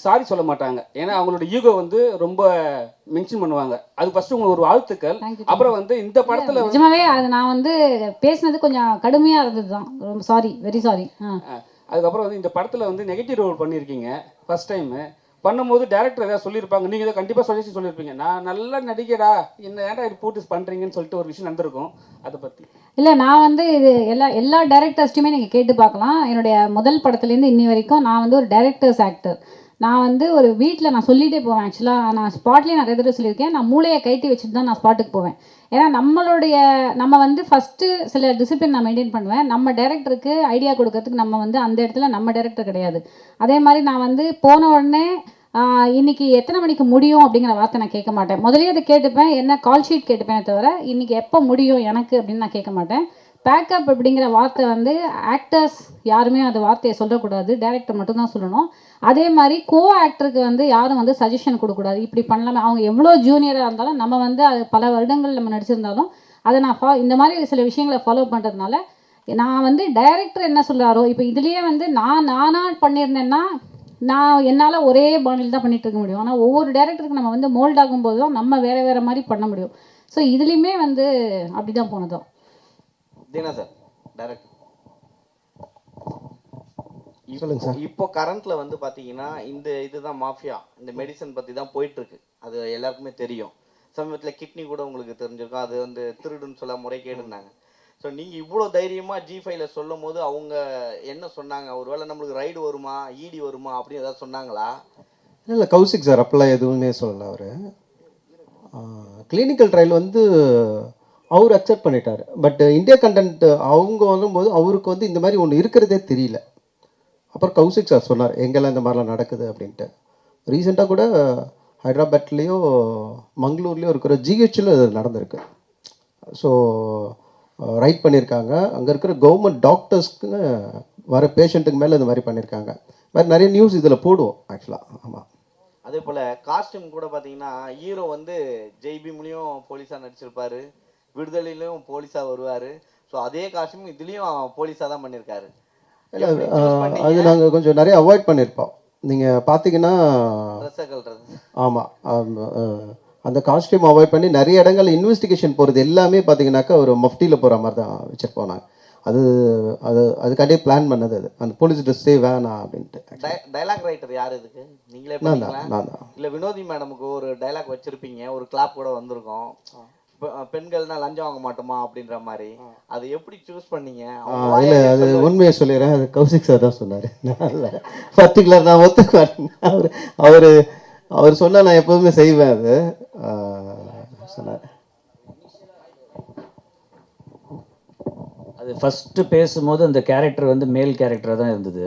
சாரி சொல்ல மாட்டாங்க. ஏன்னா அவங்களோட ஈகோ வந்து ரொம்ப மென்ஷன் பண்ணுவாங்க. அது ஃபர்ஸ்ட் உங்களுக்கு ஒரு வாழ்த்துக்கள். அப்புறம் வந்து இந்த படத்துல நிஜமாவே அது நான் வந்து பேசினது கொஞ்சம் கடுமையாக இருந்தது தான். ரொம்ப சாரி, வெரி சாரி. அதுக்கப்புறம் வந்து இந்த படத்துல வந்து நெகட்டிவ் ரோல் பண்ணியிருக்கீங்க. ஃபர்ஸ்ட் டைம் பண்ணும்போது டேரக்டர் ஏதாவது சொல்லியிருப்பாங்க, நீங்கள் இதை கண்டிப்பாக சொல்லியிருப்பீங்க, நான் நல்ல நடிகடா, என்ன ஏன்டா இது போட்டு பண்ணுறீங்கன்னு சொல்லிட்டு ஒரு விஷயம் நடந்திருக்கும். அதை பற்றி இல்லை, நான் வந்து இது எல்லா டேரக்டர்ஸ்ட்டையுமே நீங்கள் கேட்டு பார்க்கலாம். என்னுடைய முதல் படத்துலேருந்து இன்னி வரைக்கும் நான் வந்து ஒரு டைரக்டர்ஸ் ஆக்டர். நான் வந்து ஒரு வீட்டில் நான் சொல்லிகிட்டே போவேன். ஆக்சுவலாக நான் ஸ்பாட்லேயே நிறைய தடவை சொல்லியிருக்கேன், நான் மூளையை கழட்டி வச்சுட்டு தான் நான் ஸ்பாட்டுக்கு போவேன். ஏன்னா நம்ம வந்து ஃபஸ்ட்டு சில டிசிப்ளின் நான் மெயின்டைன் பண்ணுவேன். நம்ம டேரக்டருக்கு ஐடியா கொடுக்கறதுக்கு நம்ம வந்து அந்த இடத்துல நம்ம டேரக்டர் கிடையாது. அதே மாதிரி நான் வந்து போன உடனே இன்னைக்கு எத்தனை மணிக்கு முடியும் அப்படிங்கிற வார்த்தை நான் கேட்க மாட்டேன். முதலே அதை கேட்டுப்பேன், என்ன கால் ஷீட் கேட்டுப்பேனே தவிர இன்னைக்கு எப்போ முடியும் எனக்கு அப்படின்னு நான் கேட்க மாட்டேன். பேக்கப் அப்படிங்கிற வார்த்தை வந்து ஆக்டர்ஸ் யாருமே அந்த வார்த்தையை சொல்லக்கூடாது, டேரக்டர் மட்டும்தான் சொல்லணும். அதே மாதிரி கோ ஆக்டருக்கு வந்து யாரும் வந்து சஜஷன் கொடுக்கக்கூடாது, இப்படி பண்ணலாமே. அவங்க எவ்வளோ ஜூனியராக இருந்தாலும் நம்ம வந்து அது பல வருடங்கள் நம்ம நடிச்சிருந்தாலும் அதை நான் இந்த மாதிரி சில விஷயங்களை ஃபாலோ பண்ணுறதுனால நான் வந்து டைரக்டர் என்ன சொல்கிறாரோ, இப்போ இதுலேயே வந்து நானாக பண்ணியிருந்தேன்னா நான் என்னால் ஒரே பாணியில் தான் பண்ணிட்டு இருக்க முடியும். ஆனால் ஒவ்வொரு டேரக்டருக்கு நம்ம வந்து மோல்ட் ஆகும்போது தான் நம்ம வேறு மாதிரி பண்ண முடியும். ஸோ இதுலேயுமே வந்து அப்படி தான் போனதும். தீனா சார் டைரக்டர், சொல்லுங்க சார். இப்போ கரண்ட்ல வந்து பாத்தீங்கன்னா இந்த இதுதான் மாஃபியா, இந்த மெடிசன் பத்தி தான் போயிட்டு இருக்கு. அது எல்லாருக்குமே தெரியும். சமீபத்தில் கிட்னி கூட உங்களுக்கு தெரிஞ்சிருக்கும், அது வந்து திருடுன்னு சொல்ல முறைகேடுனாங்க. ஸோ நீங்கள் இவ்வளோ தைரியமாக G5ல சொல்லும் போது அவங்க என்ன சொன்னாங்க? ஒருவேளை நம்மளுக்கு ரைடு வருமா, இடி வருமா அப்படின்னு ஏதாவது சொன்னாங்களா? இல்லை கௌசிக் சார் அப்பெல்லாம் எதுவுமே சொல்லலை. அவர் கிளினிக்கல் ட்ரையல் வந்து அவர் அக்செப்ட் பண்ணிட்டார். பட் இந்தியா கண்டென்ட் அவங்க வரும்போது அவருக்கு வந்து இந்த மாதிரி ஒன்று இருக்கிறதே தெரியல. அப்புறம் கௌசிக் சார் சொன்னார் எங்கெல்லாம் இந்த மாதிரிலாம் நடக்குது அப்படின்ட்டு. ரீசெண்டாக கூட ஹைதராபாத்லேயோ மங்களூர்லேயோ இருக்கிற GHல இது நடந்திருக்கு. ஸோ ரைட் பண்ணியிருக்காங்க. அங்கே இருக்கிற கவர்மெண்ட் டாக்டர்ஸ்க்குன்னு வர பேஷண்ட்டுக்கு மேலே இந்த மாதிரி பண்ணியிருக்காங்க. வேறு நிறைய நியூஸ் இதில் போடுவோம் ஆக்சுவலாக. ஆமாம். அதே போல் காஸ்டியூம் கூட பார்த்தீங்கன்னா ஹீரோ வந்து ஜெய்பீம்லேயும் போலீஸாக நடிச்சிருப்பாரு, விடுதலையிலையும் போலீஸாக வருவார். ஸோ அதே காஸ்டியூம் இதுலேயும் போலீஸாக தான் பண்ணியிருக்காரு. இல்லை அது நாங்கள் கொஞ்சம் நிறைய அவாய்ட் பண்ணியிருப்போம். நீங்கள் பார்த்தீங்கன்னா ஆமாம் அந்த காஸ்டியூம் அவாய்ட் பண்ணி நிறைய இடங்கள் இன்வெஸ்டிகேஷன் போகிறது எல்லாமே பார்த்தீங்கன்னாக்கா ஒரு மஃப்டியில் போகிற மாதிரி தான் வச்சுருப்போம் நாங்கள். அதுக்காண்டியே பிளான் பண்ணது. அது அந்த போலீஸ் ட்ரெஸ்ஸே வேணாம் அப்படின்ட்டு. டைலாக் ரைட்டர் யார் இதுக்கு? நீங்களே நான் தான். இல்லை வினோதி மேடமுக்கு ஒரு டைலாக் வச்சுருப்பீங்க, ஒரு கிளாப் கூட வந்திருக்கும், பெண்கள்னா லஞ்சம் வாங்க மாட்டோமா அப்படின்ற மாதிரி. அது எப்படி சூஸ் பண்ணீங்க? இல்லை அது உண்மையை சொல்லிடுறேன், அது கௌசிக் சார் தான் சொன்னார். பர்டிகுலர் நான் ஒத்துக்குவேன். அவர் சொன்னால் நான் எப்போதுமே செய்வேன். அது சொன்னார். அது ஃபஸ்ட்டு பேசும்போது அந்த கேரக்டர் வந்து மேல் கேரக்டராக தான் இருந்தது.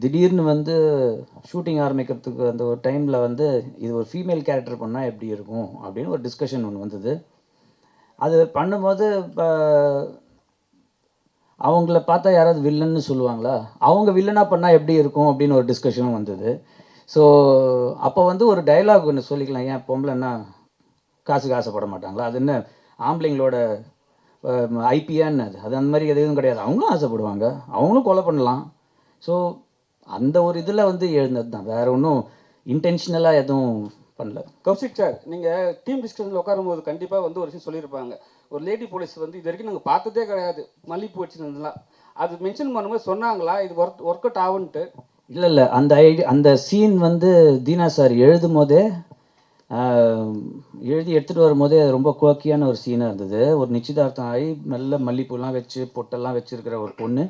திடீர்னு வந்து ஷூட்டிங் ஆரம்பிக்கிறதுக்கு அந்த ஒரு டைமில் வந்து இது ஒரு ஃபீமேல் கேரக்டர் பண்ணால் எப்படி இருக்கும் அப்படின்னு ஒரு டிஸ்கஷன் ஒன்று வந்தது. அது பண்ணும்போது அவங்கள பார்த்தா யாராவது வில்லன்னு சொல்லுவாங்களா, அவங்க வில்லனாக பண்ணால் எப்படி இருக்கும் அப்படின்னு ஒரு டிஸ்கஷனும் வந்தது. ஸோ அப்போ வந்து ஒரு டைலாக் ஒன்று சொல்லிக்கலாம், ஏன் பொம்பளைன்னா காசுக்கு ஆசைப்பட மாட்டாங்களா, அது என்ன ஆம்பளைங்களோட ஐபியான்னு அது அந்த மாதிரி எதுவும் கிடையாது, அவங்களும் ஆசைப்படுவாங்க, அவங்களும் கொலை பண்ணலாம். ஸோ அந்த ஒரு இதில் வந்து எழுந்தது தான், வேறு ஒன்றும் இன்டென்ஷனலாக எதுவும் பண்ணல. கௌசிக் சார், நீங்கள் டீம் டிஸ்கஷனில் உட்காரும்போது கண்டிப்பாக வந்து ஒரு விஷயம் சொல்லியிருப்பாங்க, ஒரு லேடி போலீஸ் வந்து இது வரைக்கும் நாங்கள் பார்த்ததே கிடையாது, மல்லிப்பூ வச்சுருந்ததுலாம், அது மென்ஷன் பண்ணும்போது சொன்னாங்களா இது ஒர்க் அவுட் ஆகுன்ட்டு? இல்லை அந்த சீன் வந்து தீனா சார் எழுதும் போதே எழுதி எடுத்துகிட்டு வரும்போதே ரொம்ப குவக்கியான ஒரு சீனாக இருந்தது. ஒரு நிச்சயதார்த்தம் ஆகி நல்ல மல்லிப்பூலாம் வச்சு பொட்டெல்லாம் வச்சுருக்கிற ஒரு பொண்ணு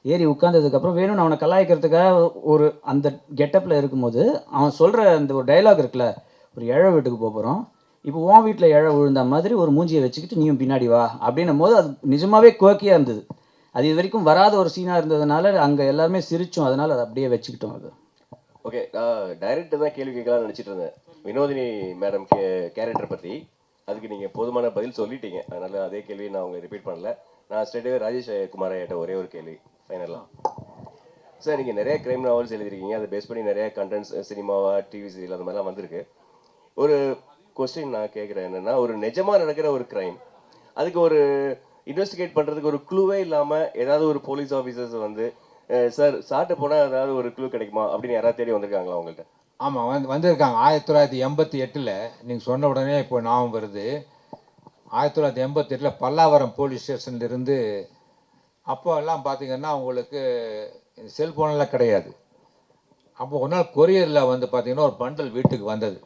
ஏறி உட்காந்ததுக்கப்புறம் வேணும்னு அவனை கலாய்க்கிறதுக்காக ஒரு அந்த கெட்டப்பில் இருக்கும்போது அவன் சொல்கிற அந்த ஒரு டைலாக் இருக்குல்ல, ஒரு இழை வீட்டுக்கு போகிறோம், இப்போ உன் வீட்டில் இழை விழுந்த மாதிரி ஒரு மூஞ்சியை வச்சுக்கிட்டு நீயும் பின்னாடி வா அப்படின்னும் போது அது நிஜமாகவே குவக்கியாக இருந்தது. அது இது வரைக்கும் வராத ஒரு சீனாக இருந்ததுனால அங்கே எல்லாருமே சிரித்தோம், அதனால் அதை அப்படியே வச்சுக்கிட்டோம். அது ஓகே, நான் டைரக்டர் தான் கேள்வி கேட்கலாம்னு நினச்சிட்டு இருந்தேன் வினோதினி மேடம் கேரக்டர் பற்றி. அதுக்கு நீங்கள் போதுமான பதில் சொல்லிட்டீங்க, அதனால் அதே கேள்வியை நான் உங்களை ரிப்பீட் பண்ணல. நான் ஸ்ட்ரெயிட்டாகவே ராஜேஷ் குமார் ஐயாட்ட ஒரே ஒரு கேள்வி ஃபைனலாக. சார், நீங்கள் நிறைய க்ரைம் நாவல்ஸ் எழுதிருக்கீங்க, அதை பேஸ் பண்ணி நிறைய கண்டென்ட்ஸ் சினிமாவா டிவி சீரியல் அந்த மாதிரிலாம் வந்திருக்கு. ஒரு கொஸ்டின் நான் கேட்குறேன் என்னென்னா, ஒரு நிஜமாக நடக்கிற ஒரு க்ரைம், அதுக்கு ஒரு இன்வெஸ்டிகேட் பண்ணுறதுக்கு ஒரு க்ளூவே இல்லாமல் ஏதாவது ஒரு போலீஸ் ஆஃபீஸர்ஸ் வந்து சார் சாப்பிட்டு போனால் ஏதாவது ஒரு க்ளூ கிடைக்குமா அப்படின்னு யாராவது தேடி வந்திருக்காங்களா உங்கள்கிட்ட? ஆமாம், வந்திருக்காங்க. 1988 நீங்கள் சொன்ன உடனே இப்போ ஞாபகம் வருது. 1988 பல்லாவரம் போலீஸ் ஸ்டேஷன்லேருந்து, அப்போ எல்லாம் பார்த்தீங்கன்னா உங்களுக்கு செல்ஃபோனெல்லாம் கிடையாது. அப்போ ஒரு நாள் கொரியரில் வந்து பார்த்தீங்கன்னா ஒரு பண்டல் வீட்டுக்கு வந்தது.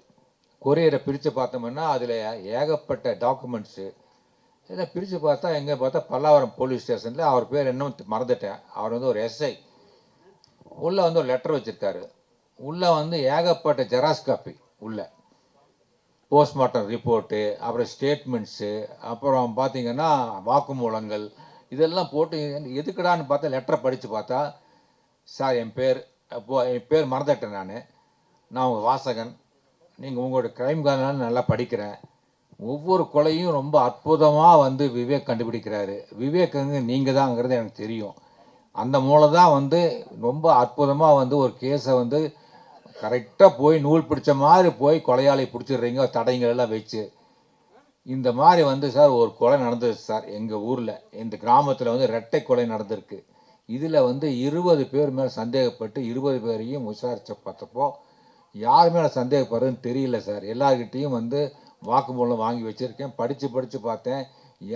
கொரியரை பிரித்து பார்த்தோம்னா அதில் ஏகப்பட்ட டாக்குமெண்ட்ஸு. இதை பிரித்து பார்த்தா எங்கே பார்த்தா பல்லாவரம் போலீஸ் ஸ்டேஷனில், அவர் பேர் இன்னும் மறந்துட்டேன், அவர் வந்து ஒரு எஸ்ஐ. உள்ளே வந்து ஒரு லெட்டர் வச்சுருக்காரு. உள்ளே வந்து ஏகப்பட்ட ஜெராக்ஸ் காப்பி, உள்ள போஸ்ட்மார்ட்டம் ரிப்போர்ட்டு, அப்புறம் ஸ்டேட்மெண்ட்ஸு, அப்புறம் பார்த்தீங்கன்னா வாக்குமூலங்கள், இதெல்லாம் போட்டு எதுக்குடான்னு பார்த்தா லெட்டரை படித்து பார்த்தா, சார் என் பேர் மறந்துட்டேன், நான் உங்கள் வாசகன், நீங்கள் உங்களோட க்ரைம் காரணம் நல்லா படிக்கிறேன், ஒவ்வொரு கொலையும் ரொம்ப அற்புதமாக வந்து விவேக் கண்டுபிடிக்கிறாரு, விவேக்குங்க நீங்கள் தாங்கிறது எனக்கு தெரியும், அந்த மூலம் தான் வந்து ரொம்ப அற்புதமாக வந்து ஒரு கேஸை வந்து கரெக்டாக போய் நூல் பிடிச்ச மாதிரி போய் கொலையாளி பிடிச்சிடுறீங்க, தடைங்கள் எல்லாம் வச்சு. இந்த மாதிரி வந்து சார் ஒரு கொலை நடந்தது சார் எங்கள் ஊரில், இந்த கிராமத்தில் வந்து ரெட்டை கொலை நடந்திருக்கு. இதில் வந்து 20 பேர் மேலே சந்தேகப்பட்டு 20 பேரையும் விசாரித்த பார்த்தப்போ யார் மேலே சந்தேகப்படுறதுன்னு தெரியல சார். எல்லார்கிட்டையும் வந்து வாக்குமூலம் வாங்கி வச்சுருக்கேன், படித்து பார்த்தேன்,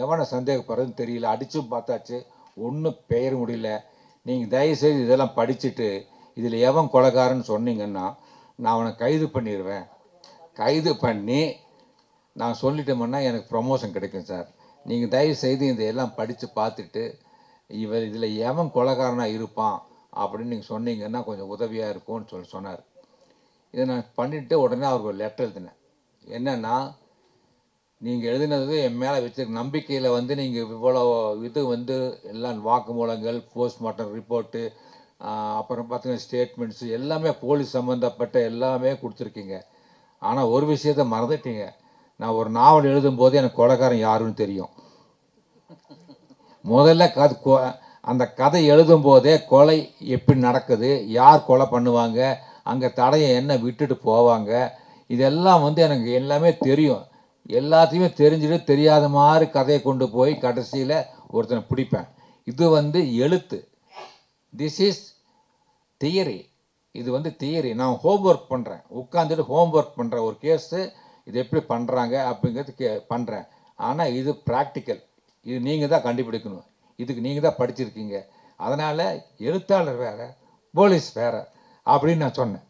எவனை சந்தேகப்படுறதுன்னு தெரியல, அடித்தும் பார்த்தாச்சு, ஒன்றும் பெயர் முடியல. நீங்கள் தயவுசெய்து இதெல்லாம் படிச்சுட்டு இதில் எவன் கொலைகாரன்னு சொன்னீங்கன்னா நான் அவனை கைது பண்ணிடுவேன், கைது பண்ணி நான் சொல்லிட்டோம்னா எனக்கு ப்ரமோஷன் கிடைக்கும் சார். நீங்கள் தயவுசெய்து இதையெல்லாம் படித்து பார்த்துட்டு இதில் எவன் கொலைகாரனாக இருப்பான் அப்படின்னு நீங்கள் சொன்னீங்கன்னா கொஞ்சம் உதவியாக இருக்கும்னு சொன்னார். இதை நான் பண்ணிவிட்டு உடனே அவருக்கு ஒரு லெட்டர் எழுதினேன். என்னென்னா, நீங்கள் எழுதினது என் மேலே வச்சிருக்க நம்பிக்கையில் வந்து நீங்கள் இவ்வளோ இது வந்து எல்லாம் வாக்குமூலங்கள், போஸ்ட்மார்ட்டம் ரிப்போர்ட்டு, அப்புறம் பார்த்தீங்கன்னா ஸ்டேட்மெண்ட்ஸு எல்லாமே போலீஸ் சம்மந்தப்பட்ட எல்லாமே கொடுத்துருக்கீங்க. ஆனால் ஒரு விஷயத்த மறந்துட்டீங்க, நான் ஒரு நாவல் எழுதும்போது எனக்கு கொலைகாரன் யாருன்னு தெரியும். முதல்ல அந்த கதை எழுதும்போதே கொலை எப்படி நடக்குது, யார் கொலை பண்ணுவாங்க, அங்கே தடையை என்ன விட்டுட்டு போவாங்க, இதெல்லாம் வந்து எனக்கு எல்லாமே தெரியும். எல்லாத்தையுமே தெரிஞ்சுட்டு தெரியாத மாதிரி கதையை கொண்டு போய் கடைசியில் ஒருத்தனை பிடிப்பேன். இது வந்து எழுத்து, திஸ் இஸ் தியரி, இது வந்து தியரி. நான் ஹோம்ஒர்க் பண்ணுறேன், உட்காந்துட்டு ஹோம்ஒர்க் பண்ணுறேன், ஒரு கேஸு இது எப்படி பண்ணுறாங்க அப்படிங்கிறது பண்ணுறேன். ஆனால் இது ப்ராக்டிக்கல், இது நீங்கள் தான் கண்டுபிடிக்கணும், இதுக்கு நீங்கள் தான் படிச்சிருக்கீங்க, அதனால் எழுத்தாளர் வேறு போலீஸ் வேறு அப்படின்னு நான் சொன்னேன்.